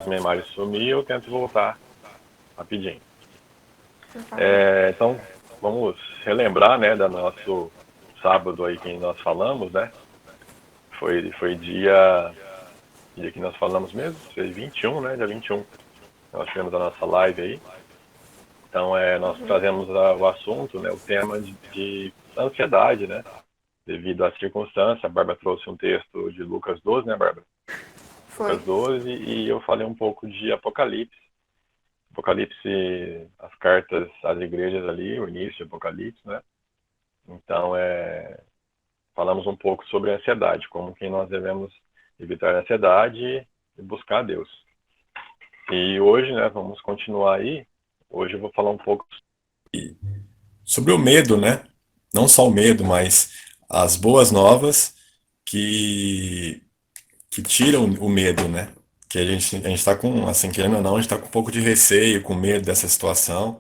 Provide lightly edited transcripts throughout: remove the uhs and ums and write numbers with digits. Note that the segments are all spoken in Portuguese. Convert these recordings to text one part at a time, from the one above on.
minha imagem sumir, eu tento voltar rapidinho. Então, Então, vamos relembrar, né, do nosso sábado aí que nós falamos, né? Foi dia que nós falamos mesmo, foi 21, né? Dia 21. Nós tivemos a nossa live aí. Então, nós trazemos o assunto, né, o tema de ansiedade, né? Devido à circunstância. A Bárbara trouxe um texto de Lucas 12, né, Bárbara? foi. Lucas 12, e eu falei um pouco de Apocalipse. Apocalipse, as cartas às igrejas ali, o início de Apocalipse, né? Então, falamos um pouco sobre a ansiedade, como que nós devemos evitar a ansiedade e buscar a Deus. E hoje, né, vamos continuar aí. Hoje eu vou falar um pouco sobre o medo, né? Não só o medo, mas as boas novas que, que tiram o medo, né? Que a gente tá com, assim, querendo ou não, a gente tá com um pouco de receio, com medo dessa situação.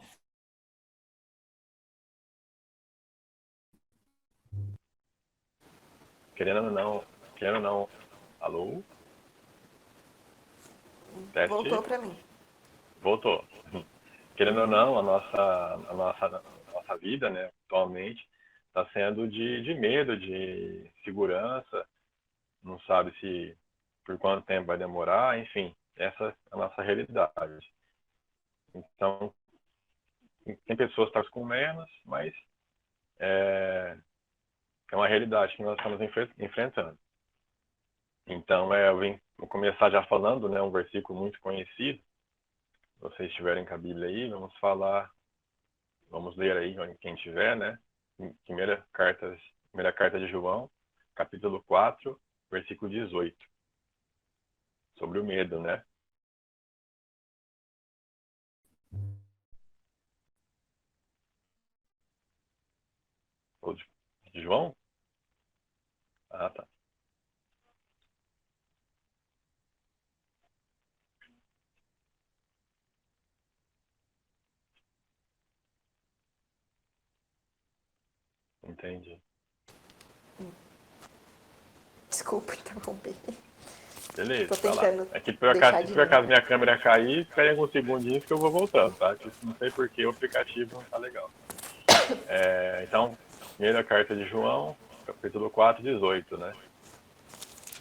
Querendo ou não, querendo ou não, alô? Voltou Teste, pra mim. voltou. Querendo ou não, a nossa vida, né, atualmente, está sendo de medo, de segurança, não sabe se por quanto tempo vai demorar, enfim, essa é a nossa realidade. Então, tem pessoas que estão com menos, mas é, é uma realidade que nós estamos enfrentando. Então, vou começar já falando, né, um versículo muito conhecido. Se vocês estiverem com a Bíblia aí, vamos ler aí, quem tiver, né? Primeira carta de João, capítulo 4, versículo 18, sobre o medo, né? Ou de João? Ah, tá. Entendi. Desculpa interromper. Beleza, Tô vai lá. tentando É que por acaso, deixar se de por ler. acaso minha câmera cair, espere alguns segundinhos que eu vou voltando, tá? Que não sei por que o aplicativo não tá legal. Então, primeira carta de João, capítulo 4, 18, né?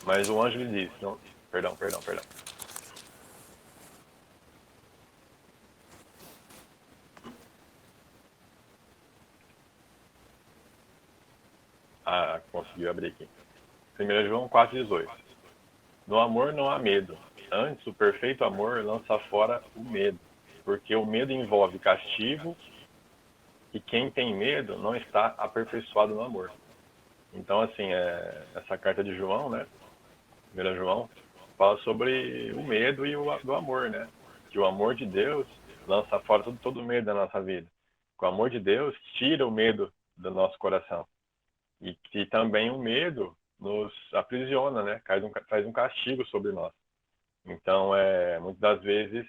Mas o anjo lhe disse, não, perdão. Ah, conseguiu abrir aqui. 1 João 4, 18. No amor não há medo. Antes, o perfeito amor lança fora o medo, porque o medo envolve castigo e quem tem medo não está aperfeiçoado no amor. Então, assim, essa carta de João, né? 1 João, fala sobre o medo e do amor, né? Que o amor de Deus lança fora todo o medo da nossa vida. Que o amor de Deus tira o medo do nosso coração. E que também o medo nos aprisiona, né? Faz um castigo sobre nós. Então, muitas das vezes,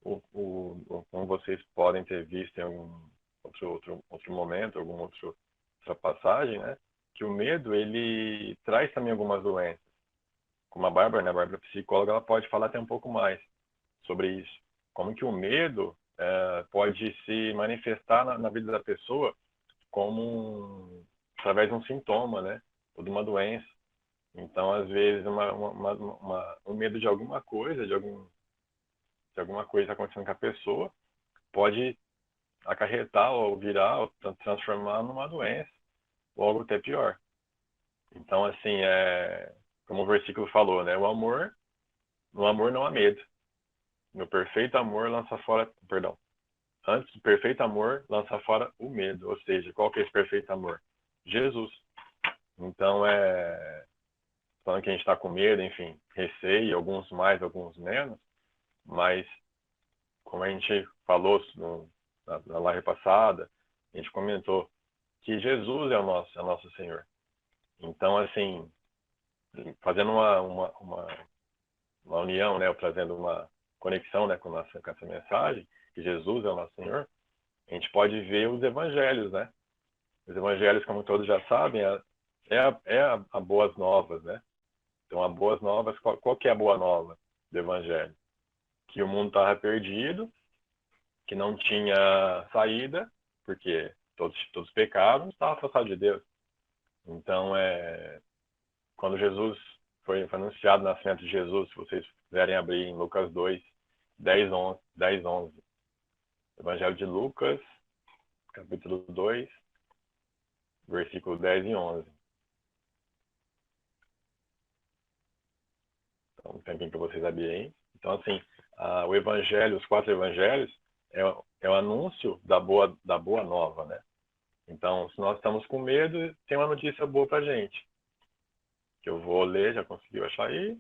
como vocês podem ter visto em algum outro momento, outra passagem, né? Que o medo, ele traz também algumas doenças. Como a Bárbara, né? A Bárbara psicóloga, ela pode falar até um pouco mais sobre isso. Como que o medo pode se manifestar na vida da pessoa através de um sintoma, né? Ou de uma doença. Então, às vezes, um medo de alguma coisa, de alguma coisa acontecendo com a pessoa, pode acarretar ou virar, ou transformar numa doença, ou algo até pior. Então, assim, como o versículo falou, né? No amor não há medo. No perfeito amor lança fora, perdão. Antes, o perfeito amor lança fora o medo. Ou seja, qual que é esse perfeito amor? Jesus. Então, falando que a gente está com medo, enfim, receio, alguns mais, alguns menos, mas como a gente falou na live passada, a gente comentou que Jesus é o nosso Senhor. Então, assim, fazendo uma união, né, ou trazendo uma conexão, né, com essa mensagem, que Jesus é o nosso Senhor, a gente pode ver os evangelhos, né? Os evangelhos, como todos já sabem, a boas novas, né? Então, a boas novas, qual que é a boa nova do evangelho? que o mundo estava perdido, que não tinha saída, porque todos pecaram, estavam afastados de Deus. Então, quando Jesus foi anunciado o nascimento de Jesus, se vocês quiserem abrir em Lucas 2, 10, 11. Evangelho de Lucas, capítulo 2, versículo 10 e 11. Então, um tempinho para vocês abrirem. Então, assim, o evangelho, os 4 evangelhos, é o anúncio da boa nova, né? Então, se nós estamos com medo, tem uma notícia boa pra gente. Que eu vou ler, já conseguiu achar aí?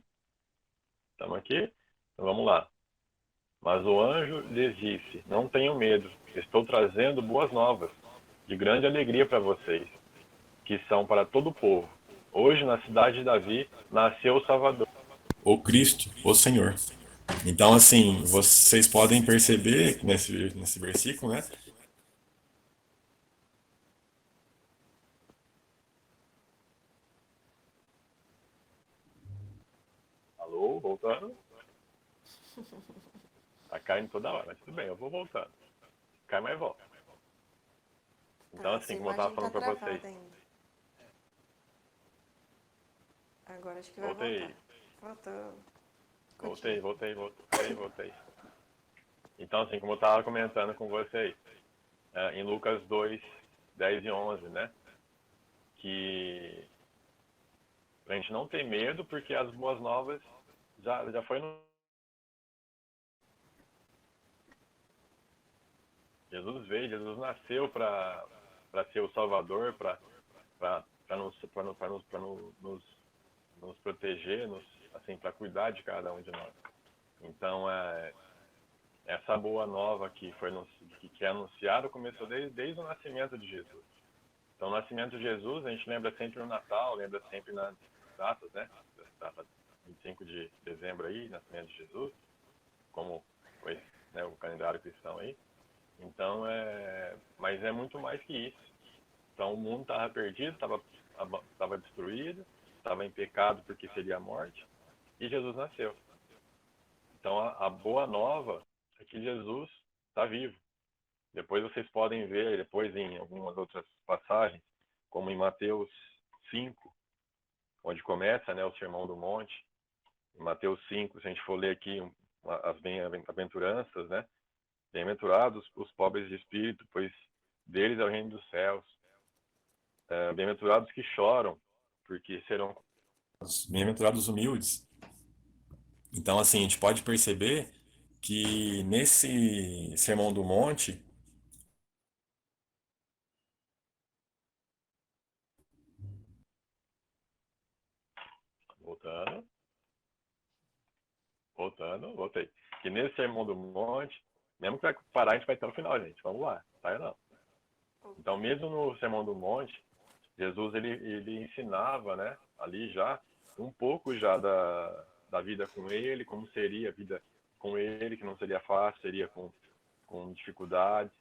Estamos aqui? Então, vamos lá. Mas o anjo lhes disse, não tenham medo, estou trazendo boas novas, de grande alegria para vocês, que são para todo o povo. Hoje, na cidade de Davi, nasceu o Salvador. O Cristo, o Senhor. Então, assim, vocês podem perceber nesse versículo, né? Alô, voltando? Tá caindo toda hora, mas tudo bem, eu vou voltando. Cai, mas volta. Então, Tá, assim, sua como eu estava imagem falando tá para vocês. travada ainda. Agora acho que vai Voltei, voltar. Voltou. voltei, Continua. voltei. Então, assim, como eu estava comentando com vocês, em Lucas 2, 10 e 11, né? Que a gente não tem medo, porque as boas novas já foi no... Jesus veio, Jesus nasceu para ser o Salvador, para nos proteger, assim, para cuidar de cada um de nós. Então, essa boa nova que é anunciada começou desde o nascimento de Jesus. Então, o nascimento de Jesus, a gente lembra sempre no Natal, lembra sempre nas datas, né? Data 25 de dezembro aí, nascimento de Jesus, como foi, né, o calendário cristão aí. Então, mas é muito mais que isso. Então, o mundo estava perdido, estava destruído, estava em pecado porque seria a morte, e Jesus nasceu. Então, a boa nova é que Jesus está vivo. Depois vocês podem ver, depois em algumas outras passagens, como em Mateus 5, onde começa, né, o Sermão do Monte. Em Mateus 5, se a gente for ler aqui as bem-aventuranças, né? Bem-aventurados os pobres de espírito, pois deles é o reino dos céus. Bem-aventurados que choram, porque serão... Bem-aventurados humildes. Então, assim, a gente pode perceber que nesse Sermão do Monte, Voltei. Que nesse Sermão do Monte, mesmo que vai parar, a gente vai até o final, gente. Vamos lá, sai não. Então, mesmo no Sermão do Monte, Jesus ele ensinava, né, ali já um pouco já da vida com ele, como seria a vida com ele, que não seria fácil, seria com dificuldades,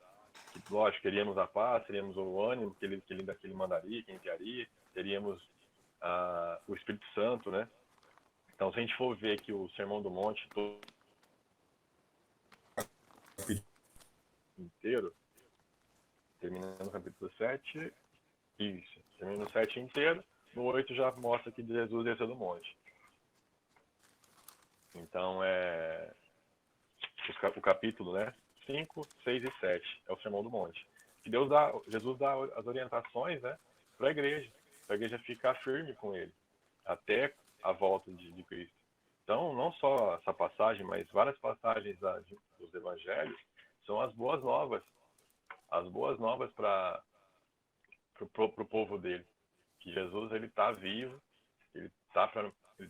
que lógico, teríamos a paz, teríamos o ânimo que ele mandaria, que enviaria, teríamos o Espírito Santo, né? Então, se a gente for ver que o Sermão do Monte todo inteiro, terminando no capítulo 7, isso, termina no 7 inteiro, no 8 já mostra que Jesus desceu do monte. Então, o capítulo, né? 5, 6 e 7 é o Sermão do Monte. Que Jesus dá as orientações, né, para a igreja ficar firme com ele, até a volta de Cristo. Então, não só essa passagem, mas várias passagens dos evangelhos são as boas novas para o povo dele. Que Jesus ele está vivo, ele está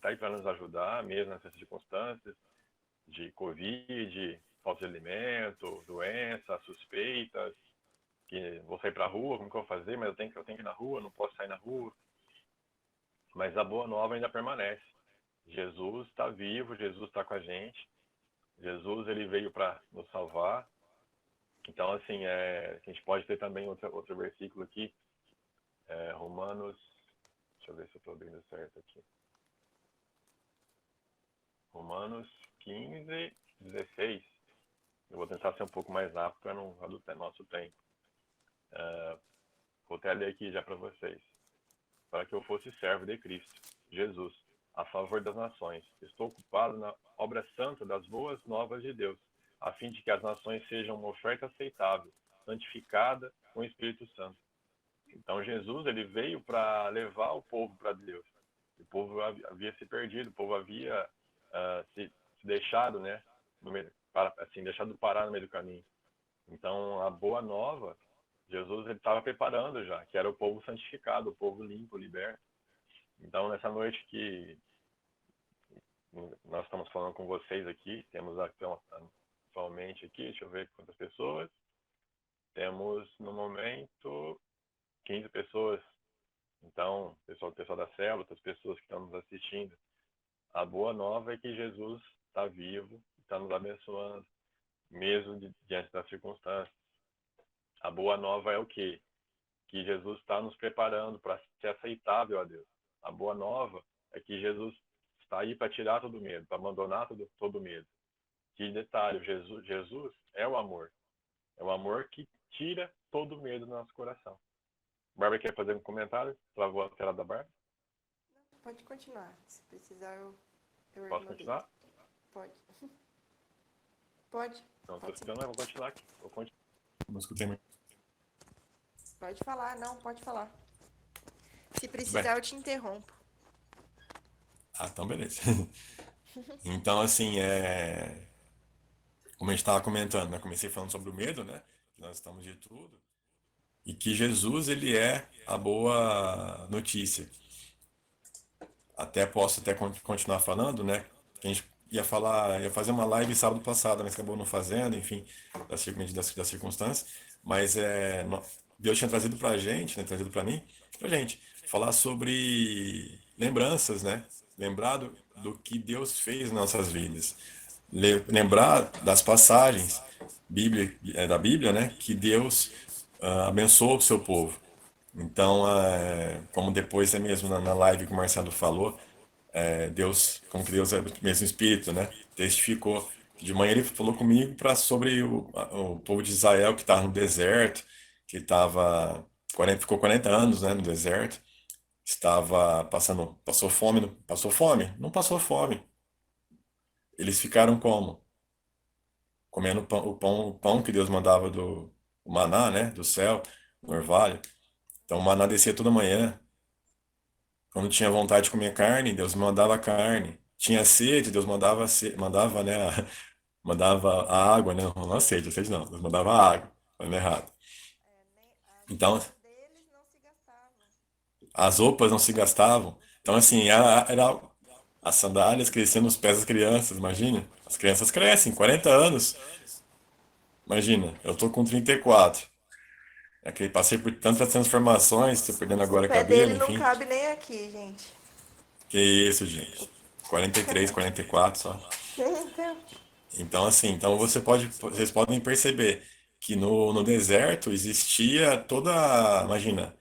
aí para nos ajudar, mesmo nessas circunstâncias de Covid, falta de alimento, doenças, suspeitas, que vou sair para a rua, como que eu vou fazer? Mas eu tenho que ir na rua, não posso sair na rua. Mas a boa nova ainda permanece. Jesus está vivo, Jesus está com a gente. Jesus ele veio para nos salvar. Então, assim, a gente pode ter também outro versículo aqui, Romanos, deixa eu ver se eu estou abrindo certo aqui. Romanos 15, 16, eu vou tentar ser um pouco mais rápido para não adulterar nosso tempo. Vou até ler aqui já para vocês. Para que eu fosse servo de Cristo, Jesus, a favor das nações. Estou ocupado na obra santa das boas novas de Deus, a fim de que as nações sejam uma oferta aceitável, santificada com o Espírito Santo. Então Jesus, ele veio para levar o povo para Deus. O povo havia se perdido, o povo havia se deixado, né, deixado parar no meio do caminho. Então a boa nova, Jesus ele estava preparando já, que era o povo santificado, o povo limpo, liberto. Então nessa noite que nós estamos falando com vocês aqui, temos atualmente aqui, deixa eu ver quantas pessoas. Temos no momento 15 pessoas. Então, pessoal da célula, outras pessoas que estão nos assistindo. A boa nova é que Jesus está vivo, está nos abençoando, mesmo diante das circunstâncias. A boa nova é o quê? Que Jesus está nos preparando para ser aceitável a Deus. A boa nova é que Jesus está aí para tirar todo medo, para abandonar todo medo. Que detalhe, Jesus é o amor. É o amor que tira todo medo do nosso coração. Bárbara quer fazer um comentário? Travou a tela da Bárbara? Pode continuar. Se precisar, eu Posso continuar? Pode. Pode. Não, Pode estou escutando, eu vou continuar aqui. Não escutei muito. Pode falar, não, pode falar. Se Bem. precisar, eu te interrompo. Então beleza. Então, assim, como a gente estava comentando, né? Comecei falando sobre o medo, né? Que nós estamos de tudo. E que Jesus, ele é a boa notícia. Posso continuar falando, né? Que a gente ia fazer uma live sábado passado, mas acabou não fazendo, enfim, das circunstâncias. Mas Deus tinha trazido pra gente, né? Trazido pra mim, pra gente, falar sobre lembranças, né? Lembrar do que Deus fez nas nossas vidas. Lembrar das passagens da Bíblia, né? Que Deus abençoou o seu povo. Então, como depois mesmo na live que o Marcelo falou, Deus, como que Deus é o mesmo Espírito, né? Testificou. De manhã ele falou comigo sobre o povo de Israel que estava no deserto, que ficou 40 anos, né, no deserto, passou fome, passou fome? Não passou fome. Eles ficaram como? Comendo o pão que Deus mandava o maná, né, do céu, no orvalho. Então o maná descia toda manhã. Quando tinha vontade de comer carne, Deus mandava carne. Tinha sede, Deus mandava, né, mandava a água, né? Não a sede não. Deus mandava a água. Falando errado. Então, Deles não se gastavam. as roupas não se gastavam. Então, assim, era as sandálias cresciam nos pés das crianças, imagina. As crianças crescem, 40 anos. Imagina, eu tô com 34. Passei por tantas transformações, tô perdendo O agora pé cabelo, dele não enfim. cabe nem aqui, gente. Que isso, gente. 43, 44 só. Então, Então, assim, vocês podem perceber que no deserto existia imagina,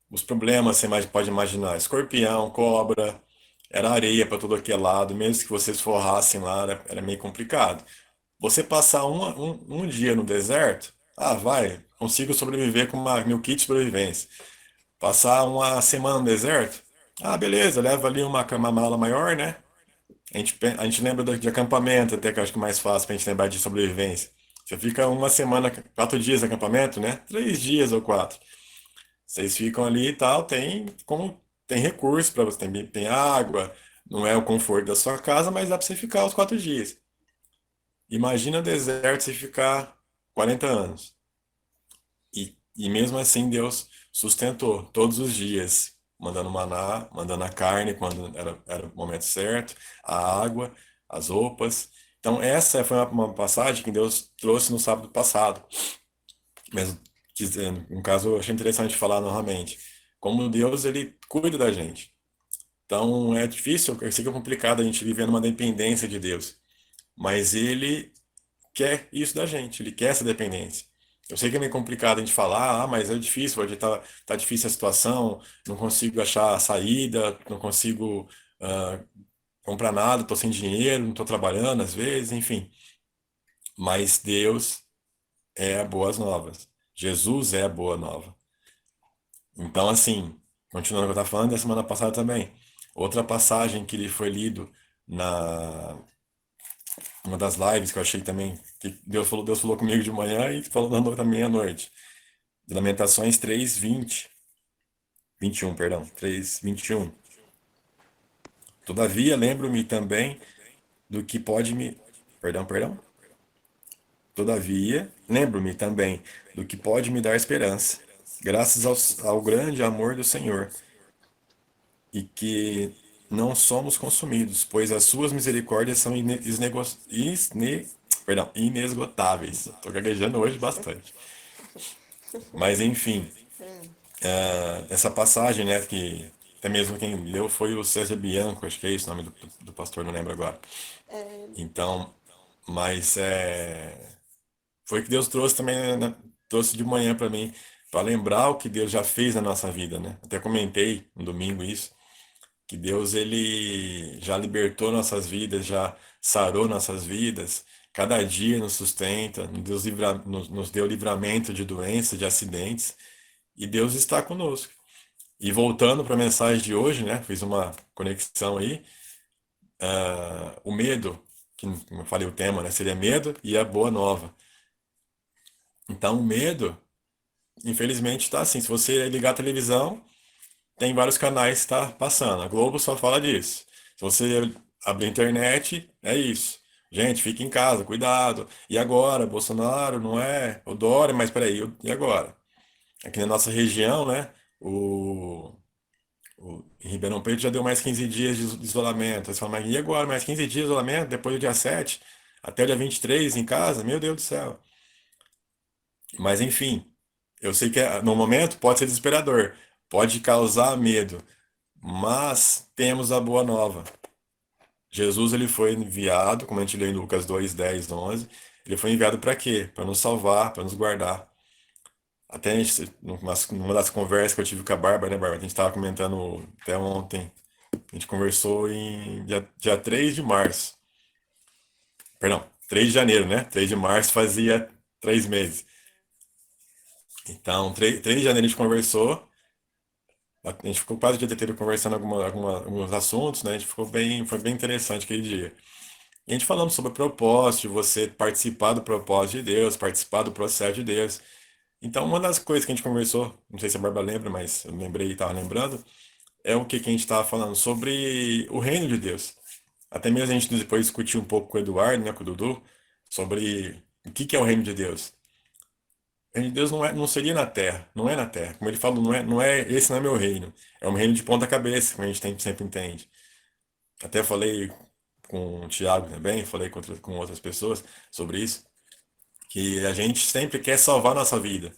os problemas, pode imaginar, escorpião, cobra, era areia para todo aquele lado, mesmo que vocês forrassem lá, era meio complicado. Você passar um dia no deserto, consigo sobreviver com 1.000 kits de sobrevivência. Passar uma semana no deserto, beleza, leva ali uma mala maior, né? A gente lembra de acampamento, até que eu acho que é mais fácil pra gente lembrar de sobrevivência. Você fica uma semana, 4 dias de acampamento, né? 3 dias ou 4. Vocês ficam ali e tal, tem recurso para você, tem água, não é o conforto da sua casa, mas dá para você ficar os 4 dias. Imagina o deserto você ficar 40 anos. E mesmo assim Deus sustentou todos os dias, mandando maná, mandando a carne quando era o momento certo, a água, as roupas. Então essa foi uma passagem que Deus trouxe no sábado passado. Mesmo dizendo, no caso, eu achei interessante falar novamente, como Deus ele cuida da gente. Então é difícil, eu sei que é complicado a gente viver numa dependência de Deus, mas ele quer isso da gente, ele quer essa dependência. Eu sei que é meio complicado a gente falar, mas é difícil, porque tá difícil a situação, não consigo achar a saída, não consigo comprar nada, tô sem dinheiro, não tô trabalhando às vezes, enfim. Mas Deus é a boas novas. Jesus é a boa nova. Então, assim, continuando o que eu estava falando da semana passada também. Outra passagem que ele foi lido na uma das lives que eu achei também que Deus falou comigo de manhã e falou também à noite. De Lamentações 3:20, 21, perdão, 3:21. Todavia, lembro-me também do que pode me. Perdão. Todavia, lembro-me também do que pode me dar esperança, graças ao grande amor do Senhor, e que não somos consumidos, pois as suas misericórdias são inesgotáveis. Estou gaguejando hoje bastante. Mas, enfim, essa passagem, né, que até mesmo quem leu foi o César Bianco, acho que é esse o nome do pastor, não lembro agora. É, Então, mas foi o que Deus trouxe também, né, trouxe de manhã para mim, para lembrar o que Deus já fez na nossa vida, né? Até comentei no domingo isso, que Deus ele já libertou nossas vidas, já sarou nossas vidas, cada dia nos sustenta, nos deu livramento de doenças, de acidentes, e Deus está conosco. E voltando para a mensagem de hoje, né? Fiz uma conexão aí. O medo, que como eu falei o tema, né? Seria medo e a boa nova. Então, o medo, infelizmente, está assim. Se você ligar a televisão, tem vários canais que está passando. A Globo só fala disso. Se você abrir a internet, é isso. Gente, fique em casa, cuidado. E agora? Bolsonaro não é? O Dória, mas peraí, e agora? Aqui na nossa região, né? Em Ribeirão Preto já deu mais 15 dias de isolamento. Aí você fala, mas e agora? Mais 15 dias de isolamento? Depois do dia 7 até o dia 23 em casa? Meu Deus do céu. Mas enfim, eu sei que no momento pode ser desesperador, pode causar medo, mas temos a boa nova. Jesus ele foi enviado, como a gente lê em Lucas 2, 10, 11, ele foi enviado para quê? Para nos salvar, para nos guardar. Até a gente, numa das conversas que eu tive com a Bárbara, né, Bárbara? A gente estava comentando até ontem. A gente conversou em dia 3 de março. Perdão, 3 de janeiro, né? 3 de março fazia 3 meses. Então, 3 de janeiro a gente conversou. A gente ficou quase o dia inteiro conversando alguns assuntos, né? A gente foi bem interessante aquele dia. E a gente falando sobre o propósito, de você participar do propósito de Deus, participar do processo de Deus. Então, uma das coisas que a gente conversou, não sei se a Bárbara lembra, mas eu lembrei e estava lembrando, é o que a gente estava falando sobre o reino de Deus. Até mesmo a gente depois discutiu um pouco com o Eduardo, né, com o Dudu, sobre o que é o reino de Deus. O reino de Deus não seria na terra, não é na terra. Como ele falou, esse não é meu reino. É um reino de ponta cabeça, como a gente sempre entende. Até falei com o Tiago também, falei com outras pessoas sobre isso, que a gente sempre quer salvar a nossa vida.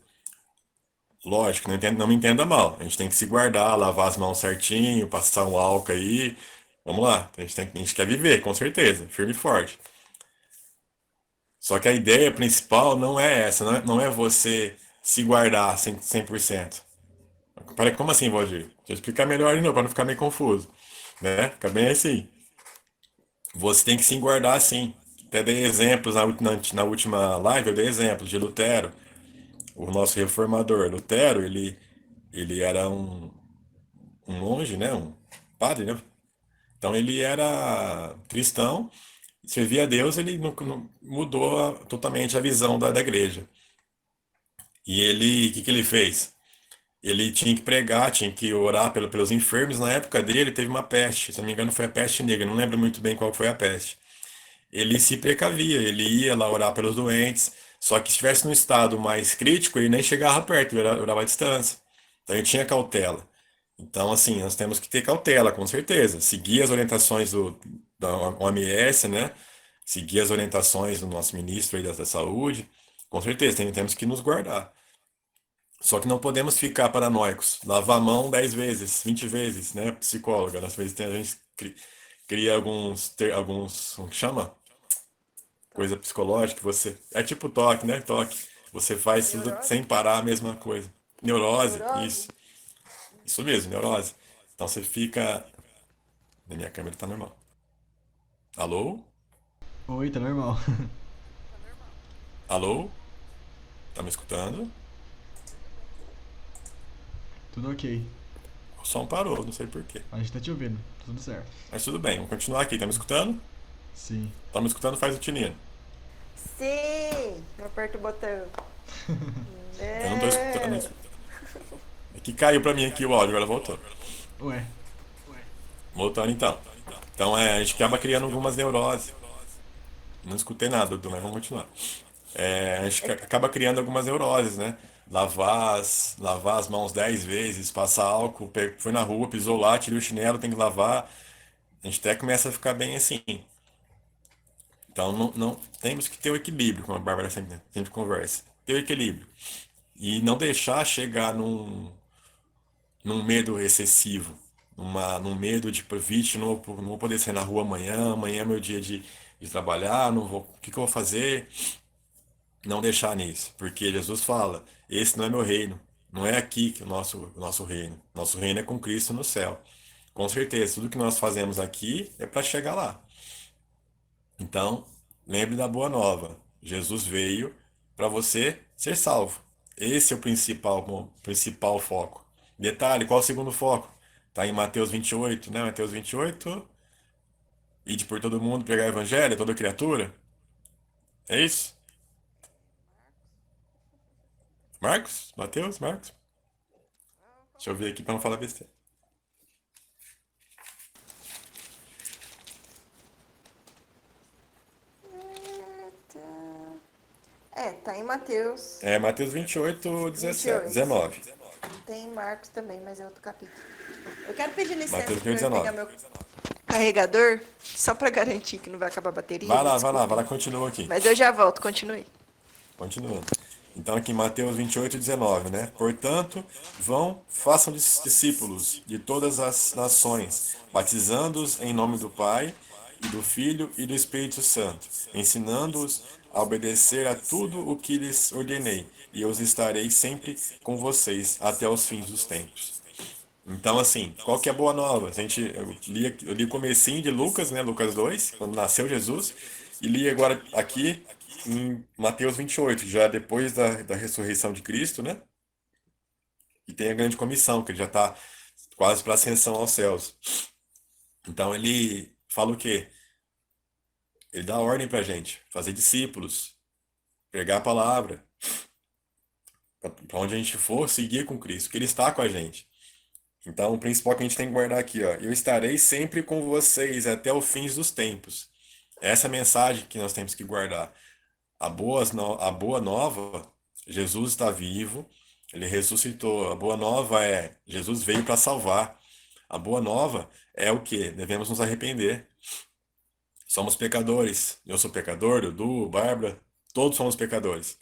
Lógico, não me entenda mal. A gente tem que se guardar, lavar as mãos certinho, passar um álcool aí. Vamos lá. A gente quer viver, com certeza, firme e forte. Só que a ideia principal não é essa, não é você se guardar 100%. Peraí, como assim, Valdir? Deixa eu explicar melhor de novo, para não ficar meio confuso. Né? Fica bem assim. Você tem que se guardar assim. Até dei exemplos na última live, eu dei exemplos de Lutero, o nosso reformador. Lutero, ele era um monge, né? Um padre, né? Então ele era cristão, servia a Deus, ele não mudou totalmente a visão da igreja. E ele, o que ele fez? Ele tinha que pregar, tinha que orar pelos enfermos. Na época dele, teve uma peste, se não me engano, foi a peste negra, não lembro muito bem qual foi a peste. Ele se precavia, ele ia lá orar pelos doentes, só que se estivesse num estado mais crítico, ele nem chegava perto, ele orava à distância. Então ele tinha cautela. Então, assim, nós temos que ter cautela, com certeza. Seguir as orientações da OMS, né? Seguir as orientações do nosso ministro aí da Saúde. Com certeza, temos que nos guardar. Só que não podemos ficar paranoicos. Lavar a mão 10 vezes, 20 vezes, né? Psicóloga, às vezes a gente cria como que chama? Coisa psicológica, você. É tipo toque, né? Toque. Você faz tudo neurose? sem parar a mesma coisa. Neurose, Neurose? isso. Isso mesmo, neurose. Então você fica. Na minha câmera tá normal. Alô? Oi, tá normal. Alô? Tá me escutando? Tudo ok. O som parou, não sei por quê. A gente tá te ouvindo. Tudo certo. Mas tudo bem, vamos continuar aqui. Tá me escutando? Sim. Tá me escutando? Faz o tinindo. Sim! Aperta o botão. Eu não tô escutando. Não. É que caiu pra mim aqui o áudio, agora voltou. Ué. Voltando então. Então a gente acaba criando algumas neuroses. Não escutei nada, Dudu, mas vamos continuar. A gente acaba criando algumas neuroses, né? Lavar as mãos 10 vezes, passar álcool, foi na rua, pisou lá, tirou o chinelo, tem que lavar. A gente até começa a ficar bem assim. Então temos que ter o equilíbrio, como a Bárbara sempre conversa. Ter o equilíbrio. E não deixar chegar num medo excessivo, num medo de, vixe, não vou poder sair na rua amanhã, amanhã é meu dia de trabalhar, não vou, o que que eu vou fazer? Não deixar nisso, porque Jesus fala, esse não é meu reino, não é aqui que o nosso reino. Nosso reino é com Cristo no céu. Com certeza, tudo que nós fazemos aqui é para chegar lá. Então, lembre da boa nova. Jesus veio para você ser salvo. Esse é o principal foco. Detalhe, qual é o segundo foco? Está em Mateus 28, né? Mateus 28, ide por todo mundo, pregar o evangelho, a toda criatura. É isso? Marcos? Mateus? Marcos? Deixa eu ver aqui para não falar besteira. Tá em Mateus É Mateus 28, 17, 28. 19. Tem Marcos também, mas é outro capítulo. Eu quero pedir licença Mateus para 28, eu pegar 19. meu carregador, só para garantir que não vai acabar a bateria, Vai me lá, vai lá, vai desculpem. lá, continua aqui. Mas eu já volto, continue. Continuando. Então, aqui em Mateus 28, 19, né? Portanto, vão, façam discípulos de todas as nações, batizando-os em nome do Pai, e do Filho e do Espírito Santo, ensinando-os a obedecer a tudo o que lhes ordenei, e eu os estarei sempre com vocês até os fins dos tempos. Então, assim, qual que é a boa nova? Eu li o comecinho de Lucas, né? Lucas 2, quando nasceu Jesus, e li agora aqui em Mateus 28, já depois da ressurreição de Cristo, né? E tem a grande comissão, que ele já está quase para a ascensão aos céus. Então, ele fala o quê? Ele dá ordem para a gente, fazer discípulos, pregar a palavra, para onde a gente for, seguir com Cristo, que ele está com a gente. Então, o principal que a gente tem que guardar aqui, ó, eu estarei sempre com vocês até o fim dos tempos. Essa é a mensagem que nós temos que guardar. A boa nova, Jesus está vivo, ele ressuscitou. A boa nova é, Jesus veio para salvar. A boa nova é o quê? Devemos nos arrepender. Somos pecadores. Eu sou pecador, Dudu, Bárbara, todos somos pecadores.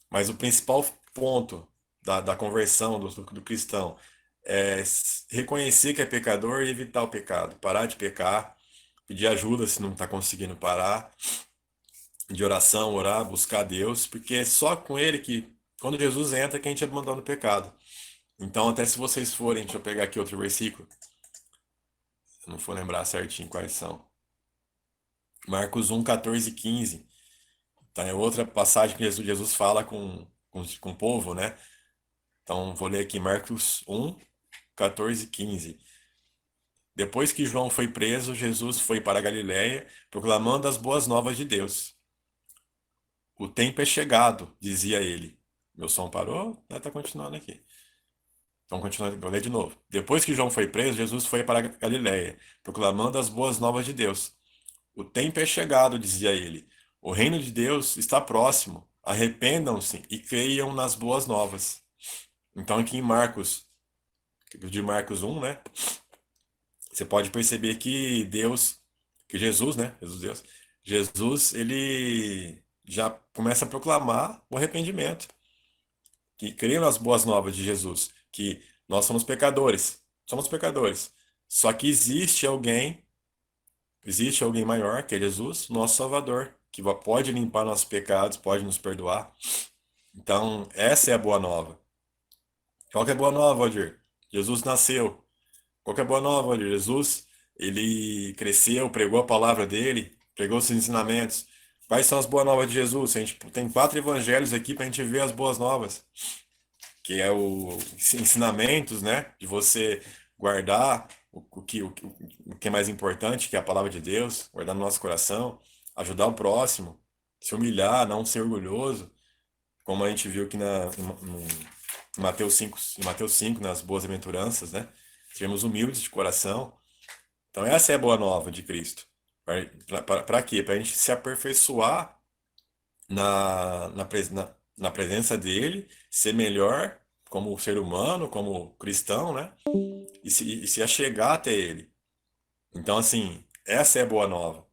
Mas o principal ponto da conversão do cristão é reconhecer que é pecador e evitar o pecado. Parar de pecar, pedir ajuda se não está conseguindo parar, de oração, orar, buscar Deus, porque é só com Ele que, quando Jesus entra, que a gente abandona o pecado. Então, até se vocês forem, deixa eu pegar aqui outro versículo, se eu não for lembrar certinho quais são. Marcos 1, 14 e 15. Tá, é outra passagem que Jesus fala com o povo, né? Então, vou ler aqui Marcos 1, 14 e 15. Depois que João foi preso, Jesus foi para a Galiléia, proclamando as boas novas de Deus. O tempo é chegado, dizia ele. Meu som parou? Tá continuando aqui. Então, continuando, vou ler de novo. Depois que João foi preso, Jesus foi para a Galiléia, proclamando as boas novas de Deus. O tempo é chegado, dizia ele. O reino de Deus está próximo. Arrependam-se e creiam nas boas novas. Então, aqui em Marcos, de Marcos 1, né? Você pode perceber que Jesus, né? Deus, Jesus, ele já começa a proclamar o arrependimento, que crê nas boas novas de Jesus, que nós somos pecadores. Só que existe alguém maior, que é Jesus, nosso Salvador, que pode limpar nossos pecados, pode nos perdoar. Então, essa é a boa nova. Qual que é a boa nova, Valdir? Jesus nasceu. Qual que é a boa nova, Valdir? Jesus ele cresceu, pregou a palavra dele, pregou os ensinamentos. Quais são as boas novas de Jesus? A gente tem 4 evangelhos aqui para a gente ver as boas novas, que é o ensinamentos, né? De você guardar o que é mais importante, que é a palavra de Deus, guardar no nosso coração, ajudar o próximo, se humilhar, não ser orgulhoso, como a gente viu aqui em Mateus 5, nas boas-aventuranças, né? Sermos humildes de coração. Então essa é a boa nova de Cristo. Para quê? Para a gente se aperfeiçoar na presença dele, ser melhor como ser humano, como cristão, né? E se achegar até ele. Então, assim, essa é a boa nova.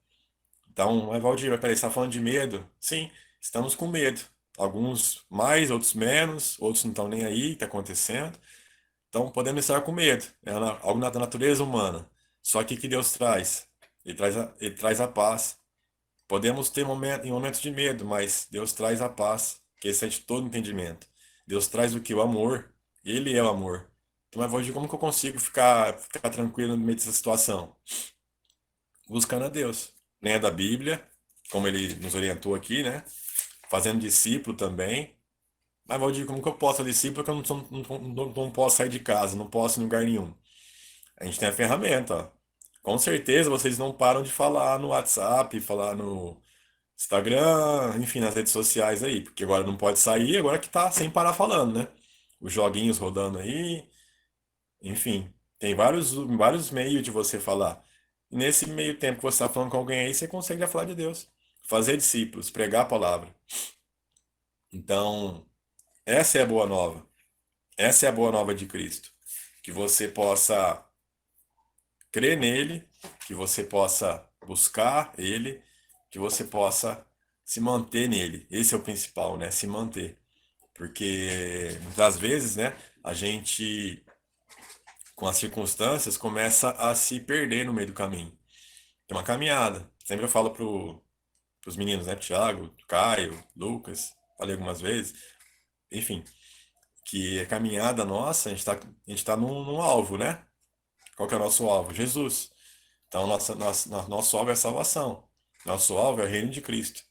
Então, mas Valdir, mas peraí, você está falando de medo? Sim, estamos com medo. Alguns mais, outros menos, outros não estão nem aí, está acontecendo. Então, podemos estar com medo. É algo da natureza humana. Só que o que Deus traz? Ele traz a paz. Podemos ter momentos de medo, mas Deus traz a paz, que excede todo entendimento. Deus traz o que? O amor. Ele é o amor. Então, mas Valdir, como que eu consigo ficar tranquilo no meio dessa situação? Buscando a Deus. Leia da Bíblia, como ele nos orientou aqui, né? Fazendo discípulo também. Mas, Valdir, como que eu posso ser discípulo que eu não posso sair de casa, não posso ir em lugar nenhum? A gente tem a ferramenta, ó. Com certeza vocês não param de falar no WhatsApp, falar no Instagram, enfim, nas redes sociais aí, porque agora não pode sair, agora que tá sem parar falando, né? Os joguinhos rodando aí, enfim, tem vários meios de você falar. E nesse meio tempo que você está falando com alguém aí, você consegue já falar de Deus, fazer discípulos, pregar a palavra. Então, essa é a boa nova. Essa é a boa nova de Cristo. Que você possa crer nele, que você possa buscar ele, que você possa se manter nele. Esse é o principal, né? Se manter. Porque muitas vezes, né, a gente, com as circunstâncias, começa a se perder no meio do caminho. É uma caminhada. Sempre eu falo pros meninos, né? Thiago, Caio, Lucas, falei algumas vezes, enfim, que a caminhada nossa, a gente tá num alvo, né? Qual que é o nosso alvo? Jesus. Então, nosso alvo é a salvação. Nosso alvo é o reino de Cristo.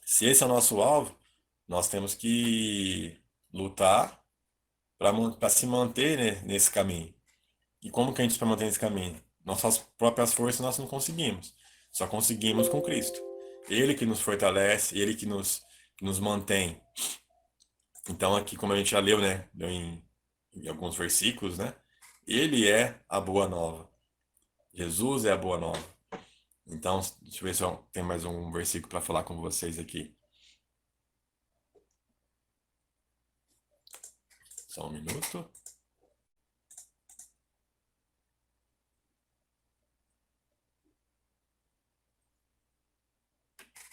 Se esse é o nosso alvo, nós temos que lutar para se manter, né, nesse caminho. E como que a gente se mantém nesse caminho? Nossas próprias forças nós não conseguimos. Só conseguimos com Cristo. Ele que nos fortalece, ele que nos mantém. Então, aqui, como a gente já leu, né, leu em alguns versículos, né? Ele é a boa nova. Jesus é a boa nova. Então, deixa eu ver se eu tenho mais um versículo para falar com vocês aqui. Só um minuto.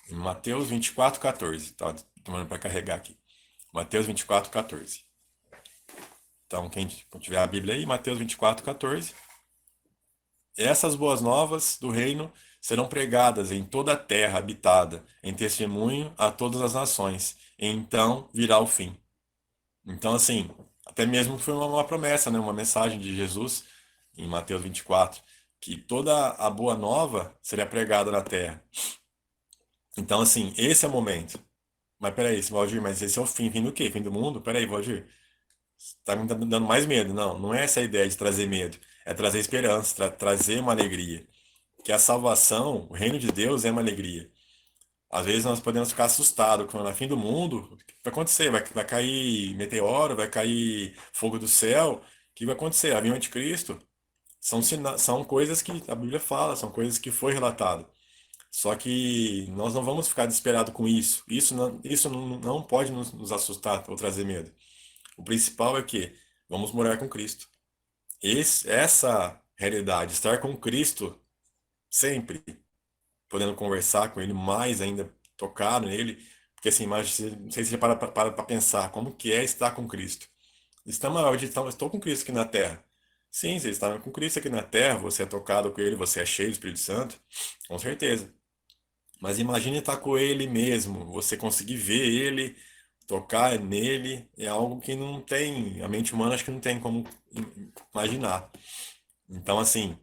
Em Mateus 24:14. Tá tomando para carregar aqui. Mateus 24:14. Então, quem tiver a Bíblia aí, Mateus 24:14. Essas boas novas do reino serão pregadas em toda a terra habitada, em testemunho a todas as nações. E então virá o fim. Então, assim, até mesmo foi uma promessa, né? Uma mensagem de Jesus em Mateus 24, que toda a boa nova seria pregada na terra. Então, assim, esse é o momento. Mas peraí, Valdir, mas esse é o fim. Fim do quê? Fim do mundo? Peraí, Valdir. Tá me dando mais medo. Não, não é essa a ideia de trazer medo. É trazer esperança, trazer uma alegria. Que a salvação, o reino de Deus é uma alegria. Às vezes nós podemos ficar assustados quando no fim do mundo, o que vai acontecer? Vai cair meteoro, vai cair fogo do céu. O que vai acontecer? A vinda de Cristo são coisas que a Bíblia fala, são coisas que foi relatado. Só que nós não vamos ficar desesperados com isso. Isso não pode nos assustar ou trazer medo. O principal é que vamos morar com Cristo. Essa realidade, estar com Cristo sempre, podendo conversar com Ele mais ainda, tocar nele, porque assim, mas não sei se você para pensar como que é estar com Cristo. Estamos hoje, estou com Cristo aqui na Terra. Sim, você está com Cristo aqui na Terra, você é tocado com Ele, você é cheio do Espírito Santo, com certeza. Mas imagine estar com Ele mesmo, você conseguir ver Ele, tocar nele, é algo que não tem, a mente humana acho que não tem como imaginar. Então, assim,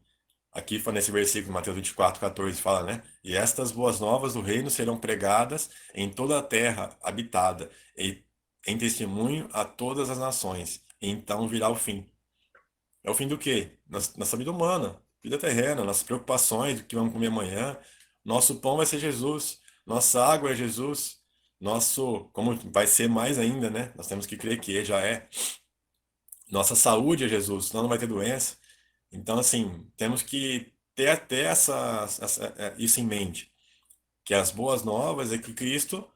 Aqui, nesse versículo, Mateus 24:14, fala, né? E estas boas novas do reino serão pregadas em toda a terra habitada, e em testemunho a todas as nações. E então virá o fim. É o fim do quê? Nossa vida humana, vida terrena, nossas preocupações, o que vamos comer amanhã. Nosso pão vai ser Jesus, nossa água é Jesus, como vai ser mais ainda, né? Nós temos que crer que já é. Nossa saúde é Jesus, senão não vai ter doença. Então, assim, temos que ter até isso em mente, que as boas novas é que Cristo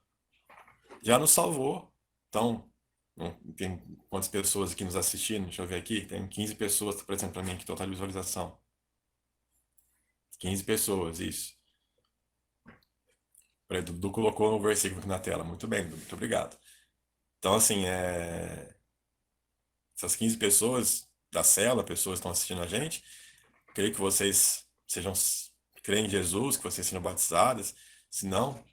já nos salvou. Então, tem quantas pessoas aqui nos assistindo? Deixa eu ver aqui. Tem 15 pessoas, por exemplo, para mim, aqui, total visualização. 15 pessoas, isso. Peraí, Dudu colocou o versículo aqui na tela. Muito bem, Dudu, muito obrigado. Então, assim, essas 15 pessoas da cela, pessoas que estão assistindo a gente, creio que vocês creem em Jesus, que vocês sejam batizadas. Se não,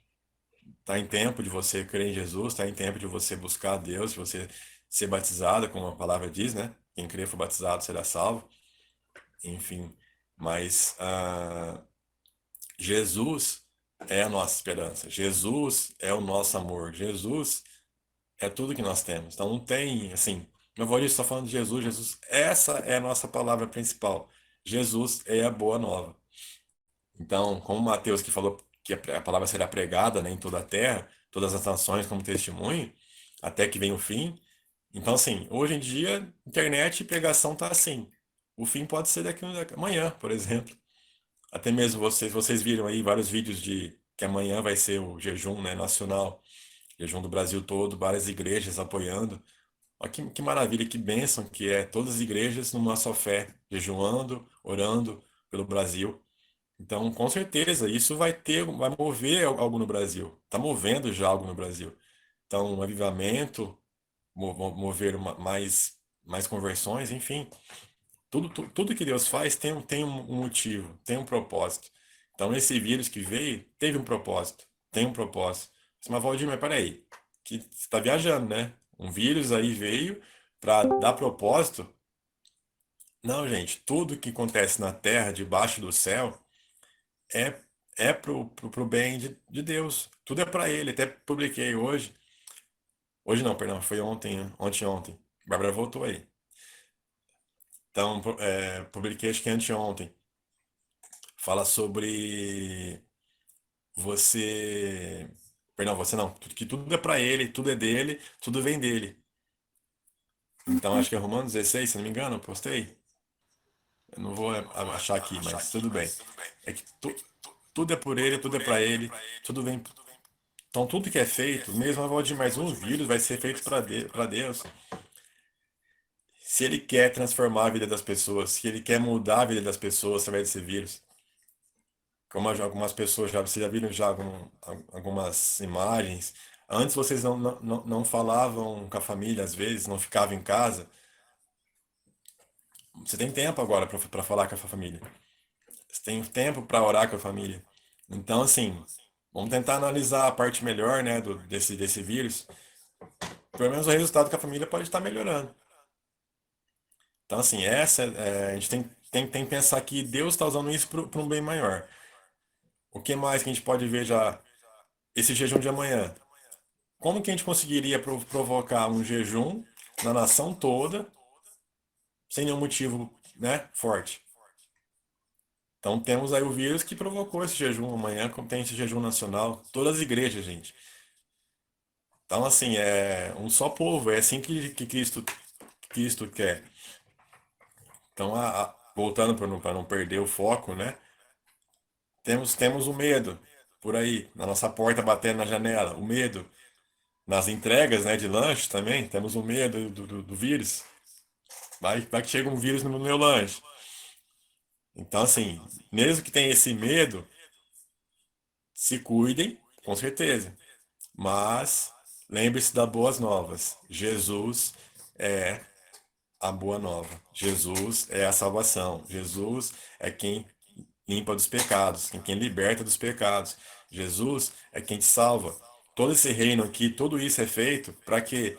está em tempo de você crer em Jesus, está em tempo de você buscar a Deus, de você ser batizado, como a palavra diz, né? Quem crer e for batizado será salvo. Enfim, mas Jesus é a nossa esperança. Jesus é o nosso amor. Jesus é tudo que nós temos. Então não tem, assim, meu avô está falando de Jesus, Jesus, essa é a nossa palavra principal. Jesus é a boa nova. Então, como Mateus que falou que a palavra será pregada, né, em toda a terra, todas as nações como testemunho, até que venha o fim. Então, assim, hoje em dia, internet e pregação tá assim. O fim pode ser daqui amanhã, por exemplo. Até mesmo vocês viram aí vários vídeos de que amanhã vai ser o jejum, né, nacional, jejum do Brasil todo, várias igrejas apoiando. Olha que maravilha, que bênção que é todas as igrejas numa só fé, jejuando, orando pelo Brasil. Então, com certeza, isso vai mover algo no Brasil. Está movendo já algo no Brasil. Então, um avivamento, mover mais conversões, enfim. Tudo que Deus faz tem um motivo, tem um propósito. Então, esse vírus que veio teve um propósito, tem um propósito. Mas, Valdir, mas peraí, que você está viajando, né? Um vírus aí veio para dar propósito. Não, gente, tudo que acontece na Terra, debaixo do céu, é, é pro bem de Deus. Tudo é para Ele. Até publiquei hoje. Hoje não, perdão, foi ontem, né? Ontem. Bárbara voltou aí. Então, publiquei acho que anteontem. Fala sobre você. Perdão, você não. Que tudo é para Ele, tudo é dele, tudo vem dele. Então, acho que é Romanos 16, se não me engano, eu postei. Eu não vou achar aqui, mas tudo bem. É que tudo é por Ele, tudo é para Ele, tudo vem. Então, tudo que é feito, mesmo a de mais um vírus, vai ser feito para Deus. Se Ele quer transformar a vida das pessoas, se Ele quer mudar a vida das pessoas através desse vírus, como algumas pessoas vocês já viram já algumas imagens. Antes vocês não falavam com a família, às vezes, não ficavam em casa. Você tem tempo agora para falar com a sua família. Você tem tempo para orar com a família. Então, assim, vamos tentar analisar a parte melhor, né, desse vírus. Pelo menos o resultado que a família pode estar melhorando. Então, assim, a gente tem que pensar que Deus está usando isso para um bem maior. O que mais que a gente pode ver já? Esse jejum de amanhã. Como que a gente conseguiria provocar um jejum na nação toda, sem nenhum motivo, né, forte? Então, temos aí o vírus que provocou esse jejum amanhã, como tem esse jejum nacional. Todas as igrejas, gente. Então, assim, é um só povo, é assim que Cristo quer. Então, voltando para não perder o foco, né? Temos o medo por aí, na nossa porta batendo na janela, o medo. Nas entregas, né, de lanche também, temos o medo do vírus. Vai que chega um vírus no meu lanche. Então, assim, mesmo que tenha esse medo, se cuidem, com certeza. Mas lembre-se das boas novas. Jesus é a boa nova. Jesus é a salvação. Jesus é quem limpa dos pecados, quem liberta dos pecados. Jesus é quem te salva. Todo esse reino aqui, tudo isso é feito para quê?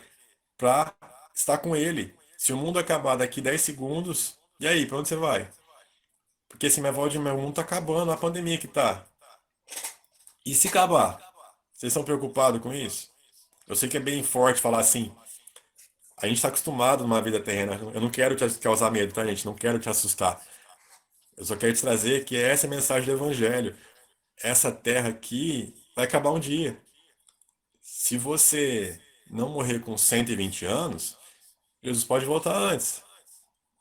Para estar com Ele. Se o mundo acabar daqui 10 segundos, e aí, para onde você vai? Porque assim, minha avó de meu mundo tá acabando, a pandemia que tá. E se acabar? Vocês estão preocupados com isso? Eu sei que é bem forte falar assim. A gente está acostumado numa vida terrena. Eu não quero te causar medo, tá, gente? Não quero te assustar. Eu só quero te trazer que essa é a mensagem do Evangelho. Essa terra aqui vai acabar um dia. Se você não morrer com 120 anos, Jesus pode voltar antes.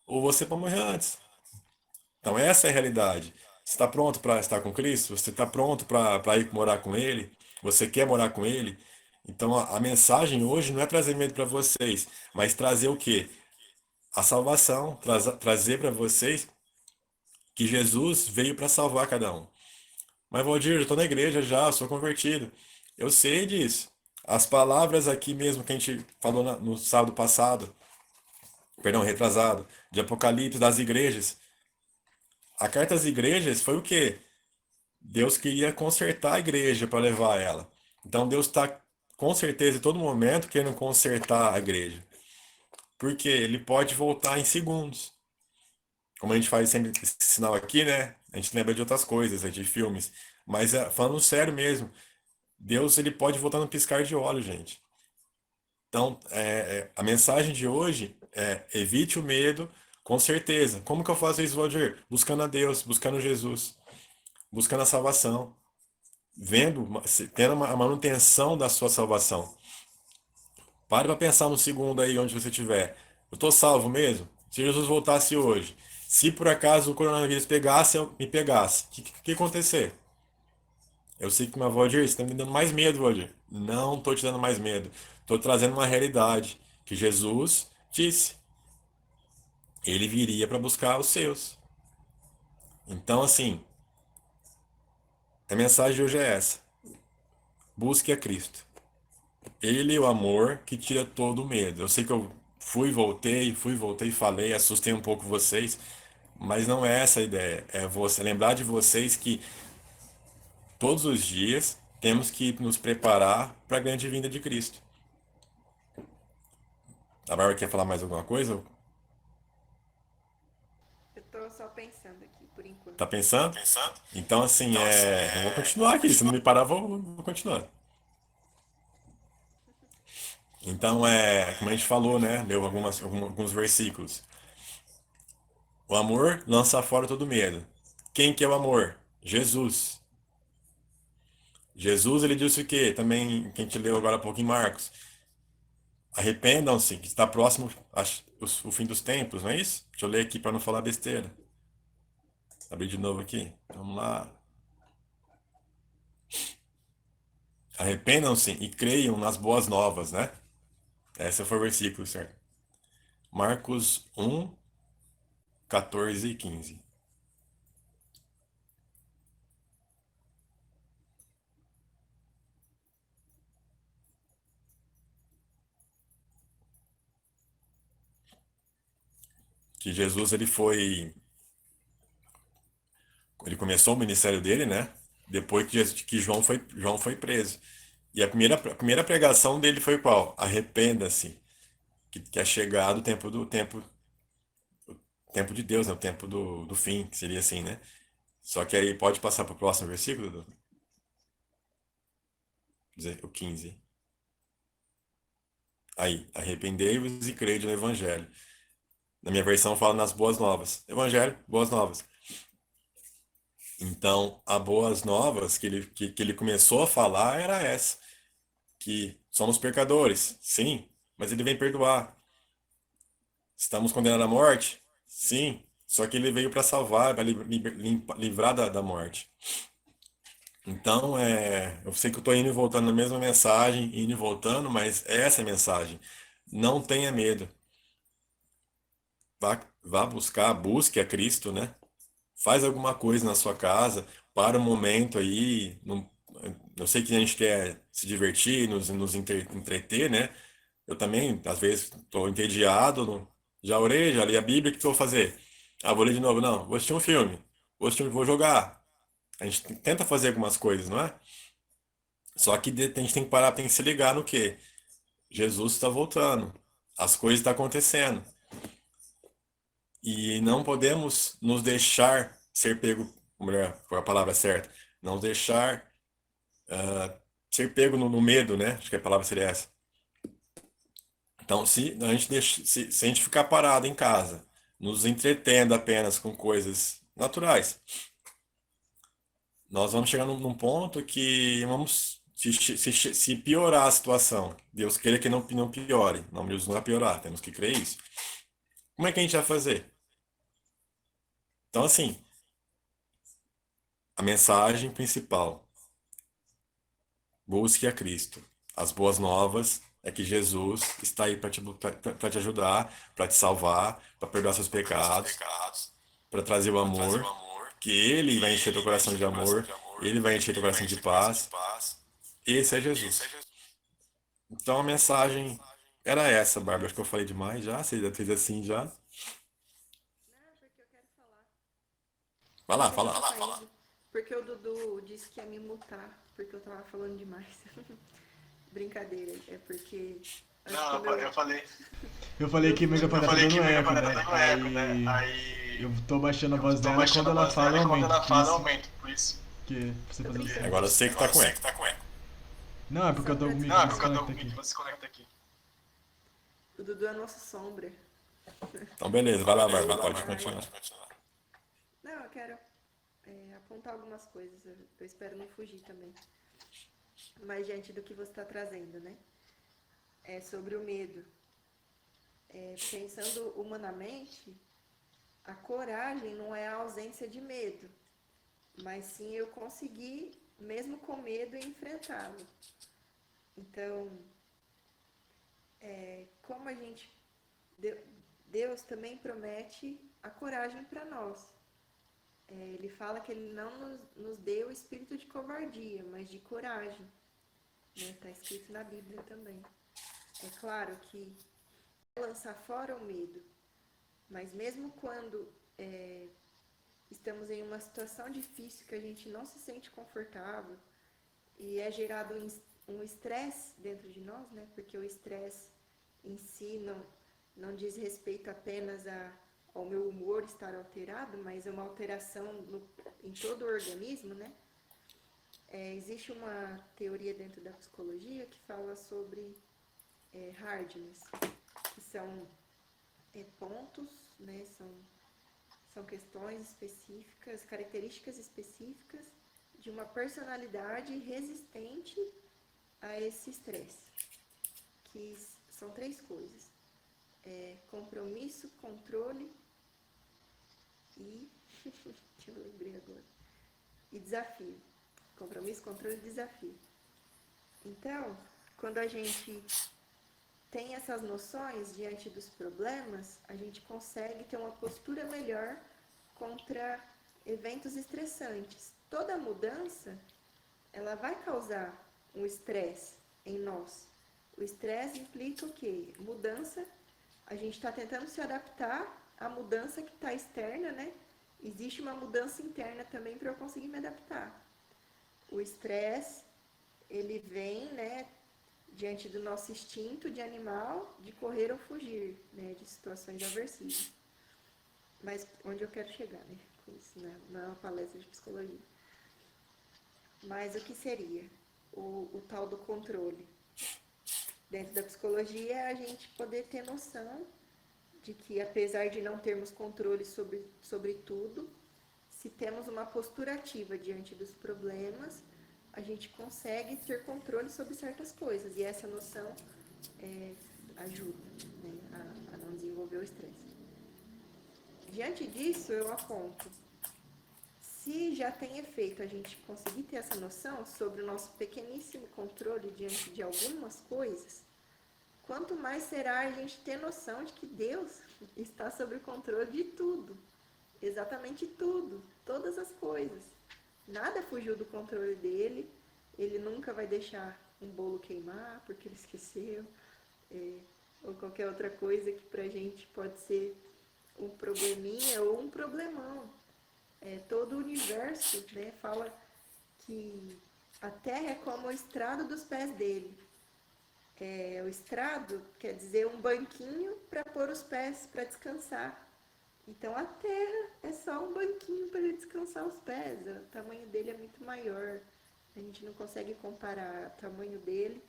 Ou você pode morrer antes. Então essa é a realidade. Você está pronto para estar com Cristo? Você está pronto para ir morar com Ele? Você quer morar com Ele? Então a mensagem hoje não é trazer medo para vocês, mas trazer o quê? A salvação, trazer para vocês que Jesus veio para salvar cada um. Mas Valdir, eu estou na igreja já, sou convertido. Eu sei disso. As palavras aqui mesmo que a gente falou no sábado passado, perdão, retrasado, de Apocalipse das igrejas. A carta às igrejas foi o quê? Deus queria consertar a igreja para levar ela. Então Deus está com certeza em todo momento querendo consertar a igreja. Porque ele pode voltar em segundos. Como a gente faz sempre esse sinal aqui, né? A gente lembra de outras coisas, de filmes. Mas falando sério mesmo, Deus ele pode voltar no piscar de olhos, gente. Então, a mensagem de hoje é evite o medo, com certeza. Como que eu faço isso, Valdir? Buscando a Deus, buscando Jesus, buscando a salvação, vendo, tendo a manutenção da sua salvação. Pare para pensar no segundo aí onde você estiver. Eu estou salvo mesmo? Se Jesus voltasse hoje, se por acaso o coronavírus pegasse, me pegasse, o que ia acontecer? Eu sei que, mas Valdir, você está me dando mais medo, Valdir. Não estou te dando mais medo. Estou trazendo uma realidade que Jesus disse. Ele viria para buscar os seus. Então, assim, a mensagem de hoje é essa. Busque a Cristo. Ele é o amor que tira todo o medo. Eu sei que eu fui, voltei, falei, assustei um pouco vocês, mas não é essa a ideia. É você lembrar de vocês que todos os dias temos que nos preparar para a grande vinda de Cristo. A Bárbara quer falar mais alguma coisa? Eu tô só pensando aqui, por Tá enquanto. pensando? Então, assim, eu vou continuar aqui. Se não me parar, vou continuar. Então, como a gente falou, né? Leu alguns versículos. O amor lança fora todo medo. Quem que é o amor? Jesus. Jesus, ele disse o quê? Também, que a gente leu agora há pouco em Marcos. Arrependam-se, que está próximo o fim dos tempos, não é isso? Deixa eu ler aqui para não falar besteira. Abrir de novo aqui. Vamos lá. Arrependam-se e creiam nas boas novas, né? Esse foi o versículo, certo? Marcos 1, 14 e 15. Que Jesus, ele começou o ministério dele, né? Depois que João foi preso. E a primeira pregação dele foi qual? Arrependa-se, que é chegado o tempo de Deus, né? O tempo do fim, que seria assim, né? Só que aí pode passar para o próximo versículo, o 15. Aí, arrependei-vos e crede no Evangelho. Na minha versão fala nas boas novas. Evangelho, boas novas. Então, a boas novas que ele começou a falar era essa, que somos pecadores, sim, mas ele vem perdoar. Estamos condenados à morte? Sim, só que ele veio para salvar, para livrar da morte. Então, eu sei que eu estou indo e voltando na mesma mensagem, indo e voltando, mas é essa a mensagem. Não tenha medo. Vá buscar, busque a Cristo, né? Faz alguma coisa na sua casa, para um momento aí. Eu sei que a gente quer se divertir, nos entreter, né? Eu também, às vezes, estou entediado, já orei, já li a Bíblia, o que eu vou fazer? Ah, vou ler de novo. Não, vou assistir um filme, vou jogar. A gente tenta fazer algumas coisas, não é? Só que a gente tem que parar, tem que se ligar no quê? Jesus está voltando, as coisas estão acontecendo. E não podemos nos deixar ser pego, ou melhor, foi a palavra certa, não deixar ser pego no medo, né? Acho que a palavra seria essa. Então, se a gente ficar parado em casa, nos entretendo apenas com coisas naturais, nós vamos chegar num ponto que vamos, se piorar a situação, Deus queira que não piore, não me use não vai piorar, temos que crer isso. Como é que a gente vai fazer? Então, assim, a mensagem principal, busque a Cristo. As boas novas é que Jesus está aí para te ajudar, para te salvar, para perdoar seus pecados, para trazer o amor, que Ele vai encher teu coração de amor, Ele vai encher teu coração de paz. Esse é Jesus. Então a mensagem era essa, Bárbara. Acho que eu falei demais já. Você já fez assim já. Não, porque eu quero falar. Vai lá, Deixa eu fala. ter saído. Porque o Dudu disse que ia me mutar, porque eu tava falando demais. Brincadeira, é porque. Não, eu falei. Eu falei que meu Eu aparelho tá falei que dando meu eco, aparelho né? tá dando eco, né? Aí. Eu tô baixando a voz Tô dela e baixando quando a ela voz fala dela eu e quando aumento. ela fala, eu aumento. Por isso. Que você fazer o certo. Agora eu sei que tá com eco. Não, é porque eu tô com o Não, é microfone porque eu tô desconecta com o aqui. microfone desconecta aqui. O Dudu é a nossa sombra. Então beleza, vai lá, Bárbara. Pode Vai. continuar. Não, eu quero apontar algumas coisas. Eu espero não fugir também. Mas diante do que você está trazendo, né? É sobre o medo. Pensando humanamente, a coragem não é a ausência de medo, mas sim eu conseguir, mesmo com medo, enfrentá-lo. Então, como a gente. Deus também promete a coragem para nós. Ele fala que ele não nos deu o espírito de covardia, mas de coragem. Está escrito na Bíblia também. É claro que lançar fora o medo, mas mesmo quando estamos em uma situação difícil que a gente não se sente confortável e é gerado um estresse dentro de nós, né? Porque o estresse em si não diz respeito apenas ao meu humor estar alterado, mas é uma alteração em todo o organismo, né? Existe uma teoria dentro da psicologia que fala sobre hardness, que são pontos, né? São questões específicas, características específicas de uma personalidade resistente a esse estresse, que são 3 coisas: compromisso, controle e eu lembrei agora, e desafio. Compromisso, controle e desafio. Então, quando a gente tem essas noções diante dos problemas, a gente consegue ter uma postura melhor contra eventos estressantes. Toda mudança, ela vai causar um estresse em nós. O estresse implica o quê? Mudança. A gente está tentando se adaptar à mudança que está externa, né? Existe uma mudança interna também para eu conseguir me adaptar. O estresse, ele vem, né, diante do nosso instinto de animal de correr ou fugir, né, de situações aversivas. Mas onde eu quero chegar, né, com isso, né? Não é uma palestra de psicologia. Mas o que seria o tal do controle? Dentro da psicologia, é a gente poder ter noção de que, apesar de não termos controle sobre tudo, se temos uma postura ativa diante dos problemas, a gente consegue ter controle sobre certas coisas. E essa noção ajuda, né, a não desenvolver o estresse. Diante disso, eu aponto: se já tem efeito a gente conseguir ter essa noção sobre o nosso pequeníssimo controle diante de algumas coisas, quanto mais será a gente ter noção de que Deus está sob o controle de tudo. Exatamente tudo, todas as coisas. Nada fugiu do controle dele. Ele nunca vai deixar um bolo queimar porque ele esqueceu, ou qualquer outra coisa que pra gente pode ser um probleminha ou um problemão. Todo o universo, né, fala que a Terra é como o estrado dos pés dele. O estrado quer dizer um banquinho para pôr os pés para descansar. Então a terra é só um banquinho para ele descansar os pés. O tamanho dele é muito maior. A gente não consegue comparar o tamanho dele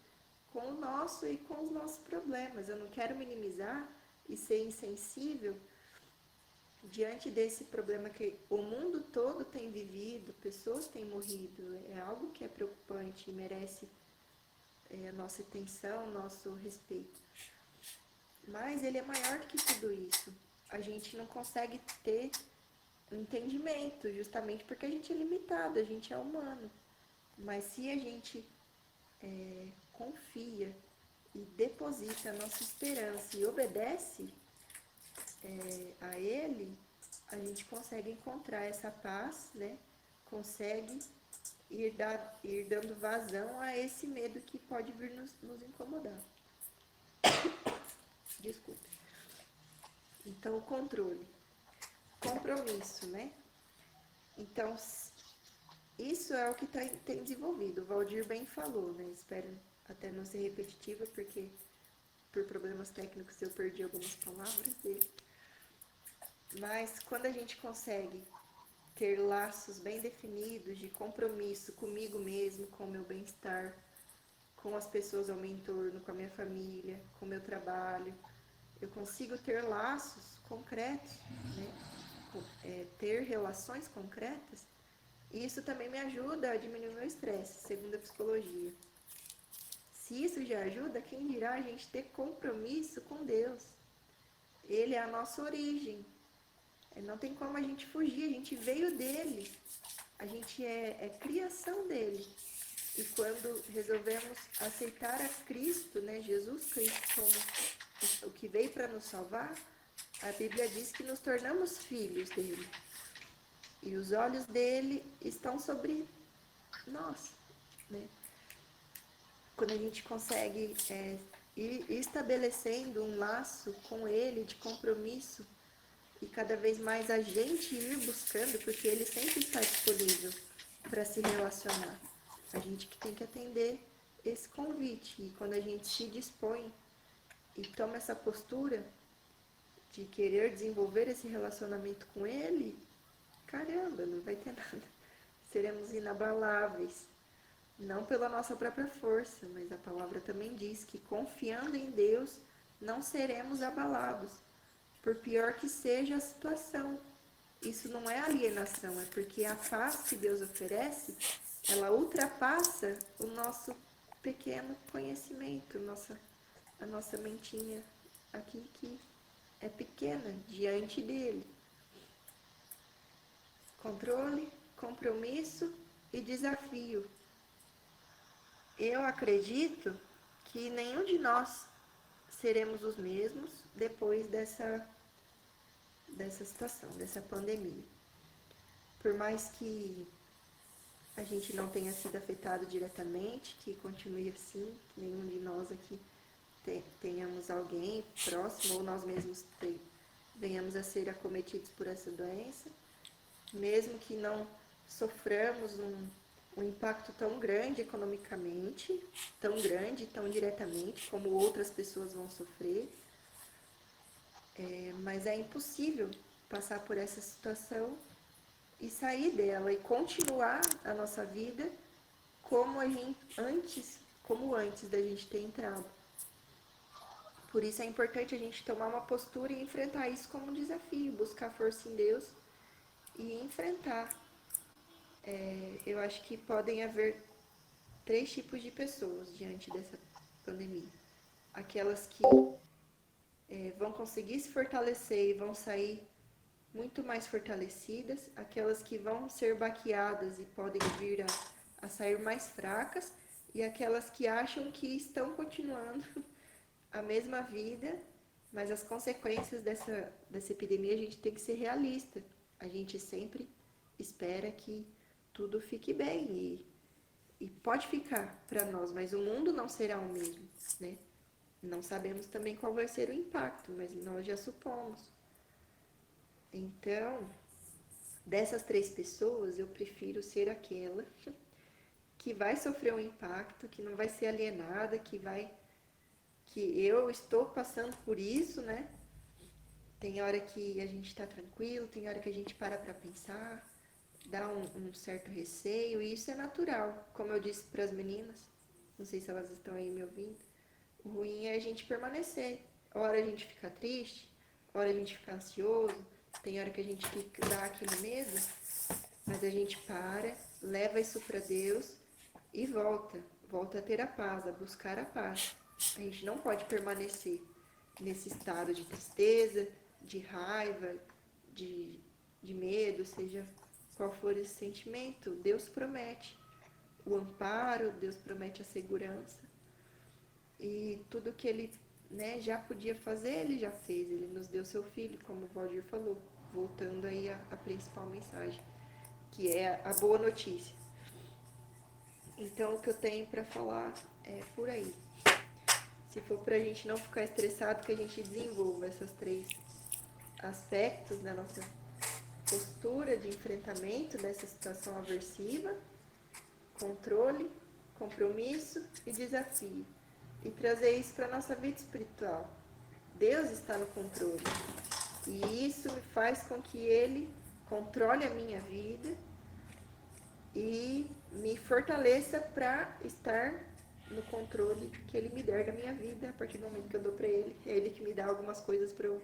com o nosso e com os nossos problemas. Eu não quero minimizar e ser insensível diante desse problema que o mundo todo tem vivido, pessoas têm morrido. É algo que é preocupante e merece a nossa atenção, nosso respeito. Mas ele é maior do que tudo isso. A gente não consegue ter um entendimento, justamente porque a gente é limitado, a gente é humano. Mas se a gente confia e deposita a nossa esperança e obedece a Ele, a gente consegue encontrar essa paz, né? Consegue ir dando vazão a esse medo que pode vir nos incomodar. Desculpe. Então, o controle. Compromisso, né? Então, isso é o que tem desenvolvido. O Valdir bem falou, né? Espero até não ser repetitiva, porque por problemas técnicos eu perdi algumas palavras dele. Mas quando a gente consegue ter laços bem definidos de compromisso comigo mesmo, com o meu bem-estar, com as pessoas ao meu entorno, com a minha família, com o meu trabalho, eu consigo ter laços concretos, né? Ter relações concretas, e isso também me ajuda a diminuir o meu estresse, segundo a psicologia. Se isso já ajuda, quem dirá a gente ter compromisso com Deus? Ele é a nossa origem. Não tem como a gente fugir, a gente veio dele. A gente é criação dele. E quando resolvemos aceitar a Cristo, né, Jesus Cristo, como o que veio para nos salvar, a Bíblia diz que nos tornamos filhos dele. E os olhos dele estão sobre nós, né? Quando a gente consegue ir estabelecendo um laço com ele de compromisso, e cada vez mais a gente ir buscando, porque ele sempre está disponível para se relacionar. A gente que tem que atender esse convite. E quando a gente se dispõe e toma essa postura de querer desenvolver esse relacionamento com ele, caramba, não vai ter nada. Seremos inabaláveis. Não pela nossa própria força, mas a palavra também diz que confiando em Deus não seremos abalados, por pior que seja a situação. Isso não é alienação, é porque a paz que Deus oferece, ela ultrapassa o nosso pequeno conhecimento, a nossa mentinha aqui que é pequena diante dele. Controle, compromisso e desafio. Eu acredito que nenhum de nós seremos os mesmos depois dessa situação, dessa pandemia. Por mais que a gente não tenha sido afetado diretamente, que continue assim, que nenhum de nós aqui tenhamos alguém próximo ou nós mesmos venhamos a ser acometidos por essa doença, mesmo que não soframos um impacto tão grande economicamente, tão grande, tão diretamente, como outras pessoas vão sofrer, mas é impossível passar por essa situação e sair dela e continuar a nossa vida como antes da gente ter entrado. Por isso é importante a gente tomar uma postura e enfrentar isso como um desafio, buscar força em Deus e enfrentar. Eu acho que podem haver 3 tipos de pessoas diante dessa pandemia. Aquelas que vão conseguir se fortalecer e vão sair muito mais fortalecidas, aquelas que vão ser baqueadas e podem vir a sair mais fracas, e aquelas que acham que estão continuando a mesma vida, mas as consequências dessa epidemia a gente tem que ser realista. A gente sempre espera que tudo fique bem e pode ficar para nós, mas o mundo não será o mesmo, né? Não sabemos também qual vai ser o impacto, mas nós já supomos. Então, dessas 3 pessoas, eu prefiro ser aquela que vai sofrer um impacto, que não vai ser alienada, que eu estou passando por isso, né? Tem hora que a gente tá tranquilo, tem hora que a gente para pensar, dá um certo receio, e isso é natural. Como eu disse para as meninas, não sei se elas estão aí me ouvindo, o ruim é a gente permanecer. Hora a gente fica triste, hora a gente fica ansioso, tem hora que a gente dá aquele medo, mas a gente para, leva isso para Deus e volta a ter a paz, a buscar a paz. A gente não pode permanecer nesse estado de tristeza, de raiva, de, de medo, seja qual for esse sentimento. Deus promete o amparo, Deus promete a segurança. E tudo que Ele, né, já podia fazer, Ele já fez. Ele nos deu seu Filho, como o Valdir falou. Voltando aí à principal mensagem, que é a boa notícia. Então, o que eu tenho para falar é por aí. Se for para a gente não ficar estressado, que a gente desenvolva esses 3 aspectos da nossa postura de enfrentamento dessa situação aversiva: controle, compromisso e desafio. E trazer isso para a nossa vida espiritual. Deus está no controle. E isso me faz com que Ele controle a minha vida e me fortaleça para estar no controle que Ele me der da minha vida. A partir do momento que eu dou para Ele, é Ele que me dá algumas coisas para eu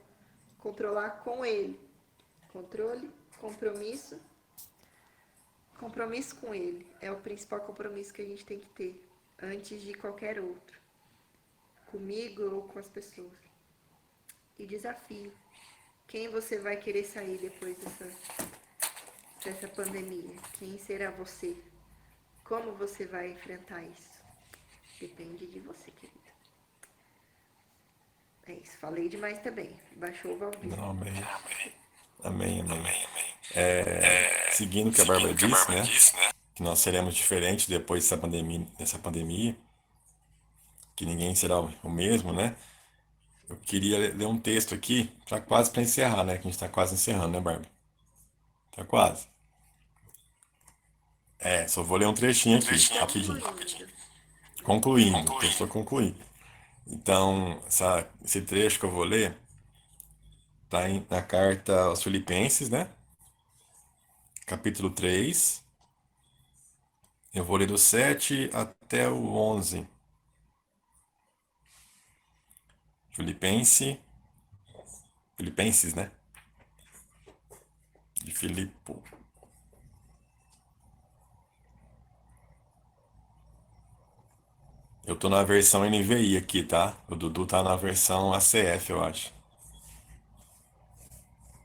controlar com Ele. Controle, compromisso. Compromisso com Ele é o principal compromisso que a gente tem que ter antes de qualquer outro, comigo ou com as pessoas. E desafio. Quem você vai querer sair depois dessa pandemia? Quem será você? Como você vai enfrentar isso? Depende de você, querida. É isso, falei demais também. Baixou o Valdir. Não, amém. Amém, amém. Seguindo o que a Bárbara disse, né? Que nós seremos diferentes depois dessa pandemia, que ninguém será o mesmo, né? Eu queria ler um texto aqui, já quase para encerrar, né? Que a gente está quase encerrando, né, Bárbara? Tá quase. Só vou ler um trechinho aqui, rapidinho. Concluindo, estou concluindo. Então, esse trecho que eu vou ler está na carta aos Filipenses, né? Capítulo 3. Eu vou ler do 7 até o 11. Filipenses, né? De Filipo. Eu tô na versão NVI aqui, tá? O Dudu tá na versão ACF, eu acho.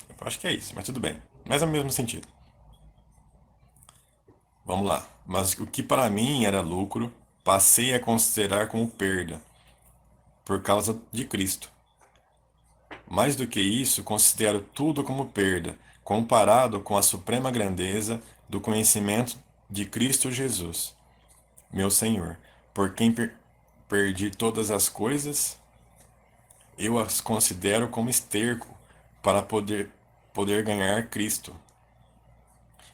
Eu acho que é isso, mas tudo bem. Mas é o mesmo sentido. Vamos lá. Mas o que para mim era lucro, passei a considerar como perda, por causa de Cristo. Mais do que isso, considero tudo como perda, comparado com a suprema grandeza do conhecimento de Cristo Jesus, meu Senhor, por quem perdi todas as coisas, eu as considero como esterco para poder ganhar Cristo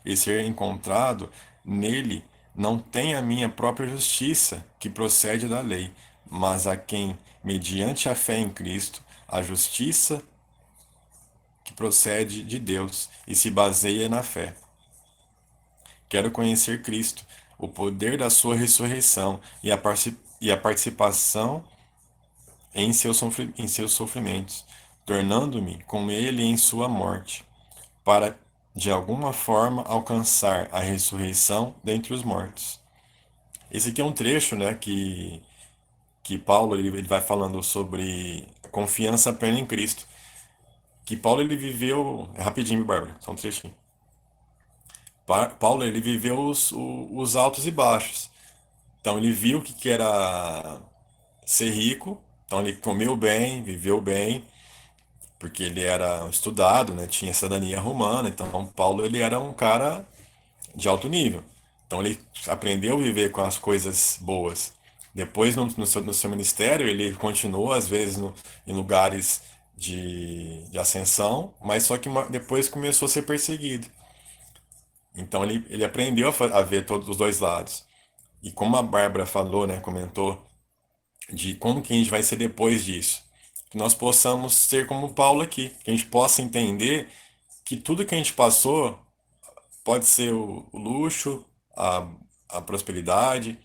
e ser encontrado nele. Não tem a minha própria justiça que procede da lei, mas a quem, mediante a fé em Cristo, a justiça que procede de Deus e se baseia na fé. Quero conhecer Cristo, o poder da sua ressurreição e a participação em seus sofrimentos, tornando-me com ele em sua morte, para de alguma forma alcançar a ressurreição dentre os mortos. Esse aqui é um trecho, né, que Paulo ele vai falando sobre confiança plena em Cristo. Que Paulo ele viveu, rapidinho, Bárbara, só um trechinho. Paulo ele viveu os altos e baixos. Então ele viu o que era ser rico, então ele comeu bem, viveu bem, porque ele era estudado, né? Tinha cidadania romana, então Paulo ele era um cara de alto nível. Então ele aprendeu a viver com as coisas boas. Depois no seu ministério ele continuou às vezes em lugares de ascensão, mas só que depois começou a ser perseguido. Então ele aprendeu a ver todos os dois lados. E como a Bárbara falou, né, comentou, de como que a gente vai ser depois disso. que nós possamos ser como Paulo aqui, que a gente possa entender que tudo que a gente passou pode ser o luxo, a, a prosperidade,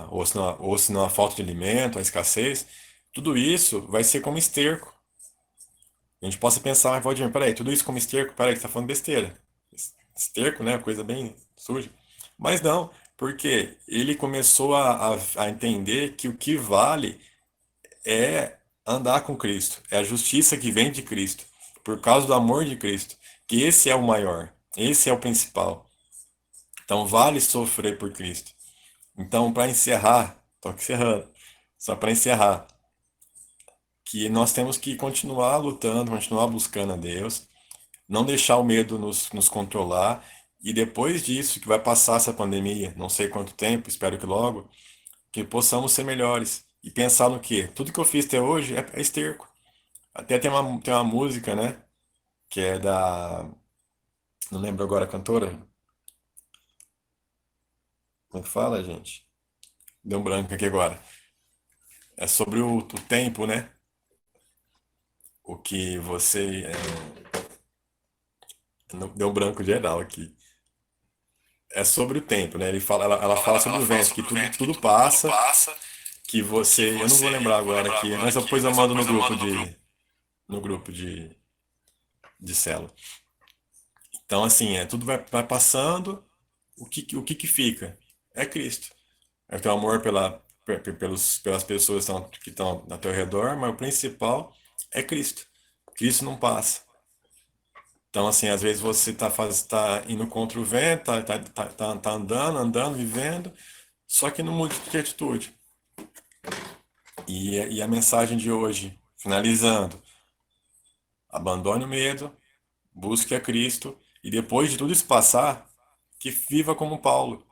ou se não a falta de alimento, a escassez, tudo isso vai ser como esterco. A gente possa pensar, mas Valdemir, peraí, tudo isso como esterco, peraí, que você tá falando besteira. Esterco, né? Coisa bem suja. Mas não, porque ele começou a entender que o que vale é andar com Cristo, é a justiça que vem de Cristo, por causa do amor de Cristo, que esse é o maior, esse é o principal. Então vale sofrer por Cristo. Então, para encerrar, tô aqui encerrando, só para encerrar, que nós temos que continuar lutando, continuar buscando a Deus, não deixar o medo nos controlar, e depois disso, que vai passar essa pandemia, não sei quanto tempo, espero que logo, que possamos ser melhores. E pensar no quê? Tudo que eu fiz até hoje é esterco. Até tem uma música, né? Que é da. Não lembro agora a cantora. Como é que fala, gente? Deu um branco aqui agora. É sobre o tempo, né? O que você. Deu um branco geral aqui. É sobre o tempo, né? Ela fala sobre o vento, que tudo passa, que você. Eu não vou lembrar agora aqui, mas depois eu mando no grupo de célula. Então, assim, tudo vai passando, o que fica? É Cristo. É o teu amor pelas pessoas que estão ao teu redor, mas o principal é Cristo. Cristo não passa. Então, assim, às vezes você tá indo contra o vento, tá andando, vivendo, só que não muda de atitude. E a mensagem de hoje, finalizando, abandone o medo, busque a Cristo, e depois de tudo isso passar, que viva como Paulo,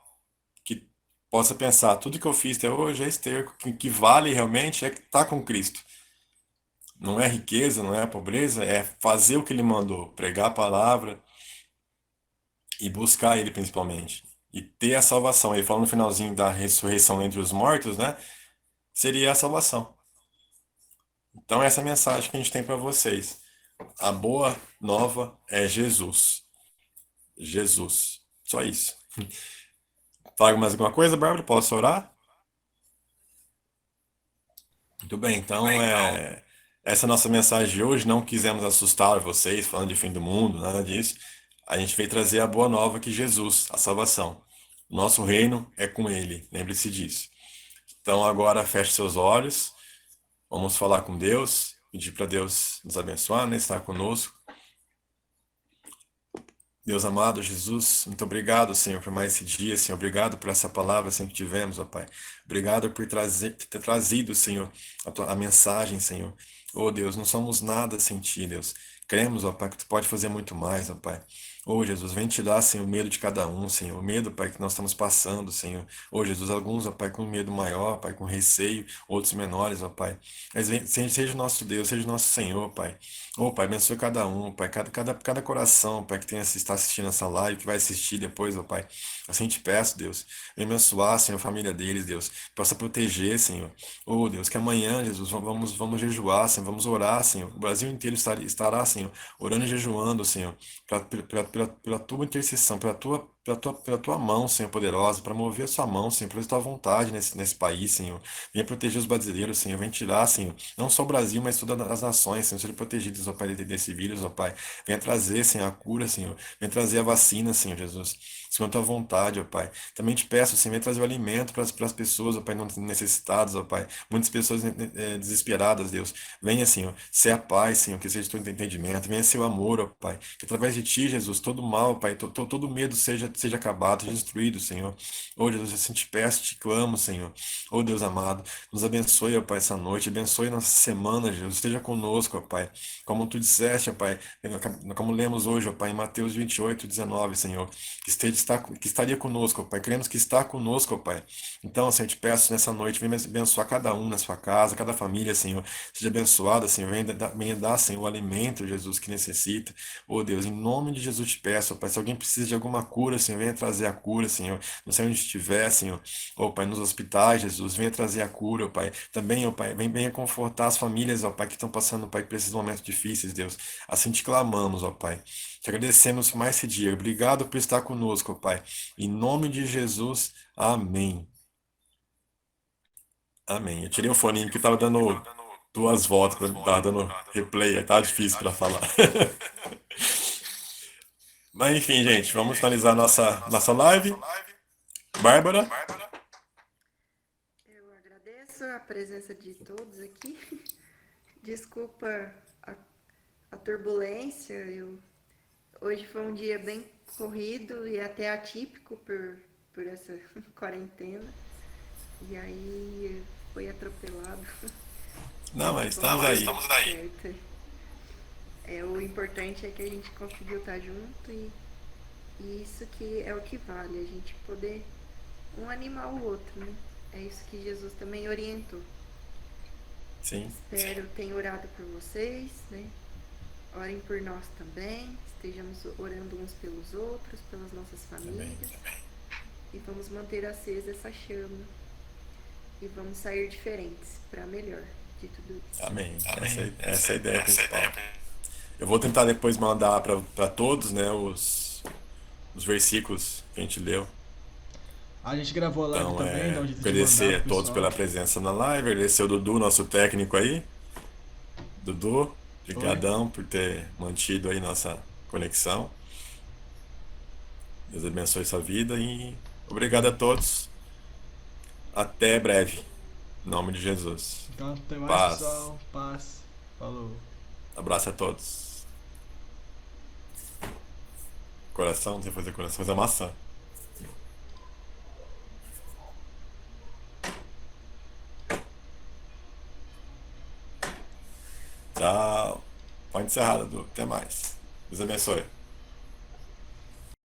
que possa pensar, tudo que eu fiz até hoje é esterco, que o que vale realmente é estar com Cristo. Não é riqueza, não é pobreza, é fazer o que ele mandou, pregar a palavra e buscar ele principalmente. E ter a salvação. Ele fala no finalzinho da ressurreição entre os mortos, né? Seria a salvação. Então essa é a mensagem que a gente tem para vocês. A boa nova é Jesus. Jesus. Só isso. Fala mais alguma coisa, Bárbara? Posso orar? Muito bem, então essa é a nossa mensagem de hoje. Não quisemos assustar vocês falando de fim do mundo, nada disso. A gente veio trazer a boa nova que Jesus, a salvação. Nosso reino é com Ele, lembre-se disso. Então agora feche seus olhos, vamos falar com Deus, pedir para Deus nos abençoar, né? Estar conosco. Deus amado, Jesus, muito obrigado, Senhor, por mais esse dia, Senhor. Obrigado por essa palavra, Senhor, que tivemos, ó Pai. Obrigado por ter trazido, Senhor, a mensagem, Senhor. Oh, Deus, não somos nada sem Ti, Deus. Cremos, ó Pai, que Tu pode fazer muito mais, ó Pai. Oh, Jesus, vem tirar, Senhor, o medo de cada um, Senhor. O medo, Pai, que nós estamos passando, Senhor. Oh, Jesus, alguns, ó Pai, com medo maior, Pai, com receio, outros menores, ó Pai. Mas seja o nosso Deus, seja o nosso Senhor, Pai. Oh, Pai, abençoe cada um, Pai, cada coração, Pai, que está assistindo essa live, que vai assistir depois, ó Pai. Assim te peço, Deus, vem abençoar, Senhor, a família deles, Deus. Possa proteger, Senhor. Oh, Deus, que amanhã, Jesus, vamos jejuar, Senhor, vamos orar, Senhor. O Brasil inteiro estará, Senhor, orando e jejuando, Senhor, pela tua intercessão, pela tua mão, Senhor, poderosa, para mover a sua mão, Senhor, pela tua vontade nesse país, Senhor. Venha proteger os brasileiros, Senhor, vem tirar, Senhor, não só o Brasil, mas todas as nações, Senhor, sejam protegidos, ó Pai, desse vírus, ó Pai. Venha trazer, Senhor, a cura, Senhor. Venha trazer a vacina, Senhor Jesus. Segundo a tua vontade, ó Pai. Também te peço, Senhor, venha trazer o alimento para as pessoas, ó Pai, não necessitadas, ó Pai. Muitas pessoas desesperadas, Deus. Venha, Senhor, ser a paz, Senhor, que seja todo entendimento. Venha ser o amor, ó Pai. Que através de ti, Jesus, todo mal, Pai, todo medo seja acabado, seja destruído, Senhor. Oh, Jesus, assim te peço, te clamo, Senhor. Oh, Deus amado, nos abençoe, ó Pai, essa noite. Abençoe nossa semana, Jesus. Esteja conosco, ó Pai. Como tu disseste, ó Pai, como lemos hoje, ó Pai, em Mateus 28:19, Senhor, que estaria conosco, ó Pai. Cremos que está conosco, ó Pai. Então, Senhor, eu te peço nessa noite, venha abençoar cada um na sua casa, cada família, Senhor. Seja abençoada, Senhor. Venha dar, Senhor, o alimento, Jesus, que necessita. Oh, Deus, em nome de Jesus te peço, ó Pai, se alguém precisa de alguma cura, Senhor, venha trazer a cura, Senhor. Não sei onde estiver, Senhor. Ó Pai, nos hospitais, Jesus, venha trazer a cura, ó Pai. Também, ó Pai, venha confortar as famílias, ó Pai, que estão passando, ó Pai, por esses momentos difíceis, Deus. Assim te clamamos, ó Pai. Te agradecemos por mais esse dia. Obrigado por estar conosco, ó Pai. Em nome de Jesus, amém. Amém. Eu tirei um foninho que tava dando duas voltas, tava dando replay, aí tava difícil para falar. Mas enfim, gente, vamos finalizar nossa live. Bárbara? Eu agradeço a presença de todos aqui. Desculpa a turbulência. Hoje foi um dia bem corrido e até atípico por essa quarentena. E aí foi atropelado. Não, mas estamos aí. Certo. O importante é que a gente conseguiu estar junto e isso que é o que vale, a gente poder um animar o outro, né? É isso que Jesus também orientou. Sim. Espero, tenho orado por vocês, né? Orem por nós também, estejamos orando uns pelos outros, pelas nossas famílias. E vamos manter acesa essa chama. E vamos sair diferentes, para melhor de tudo isso. Amém. Essa é a ideia principal. Eu vou tentar depois mandar para todos, né, os versículos que a gente leu. A gente gravou a live Então, também, dá um jeito de agradecer mandar a pro todos pessoal. pela presença na live, agradecer o Dudu, nosso técnico aí. Dudu, obrigadão por ter mantido aí nossa conexão. Deus abençoe sua vida e obrigado a todos. Até breve. Em nome de Jesus. Então, até mais, Paz. pessoal. Paz. Falou. Abraço a todos. Coração, não sei fazer coração, fazer maçã. Tchau. Pode encerrar, Dudu. Até mais. Deus abençoe.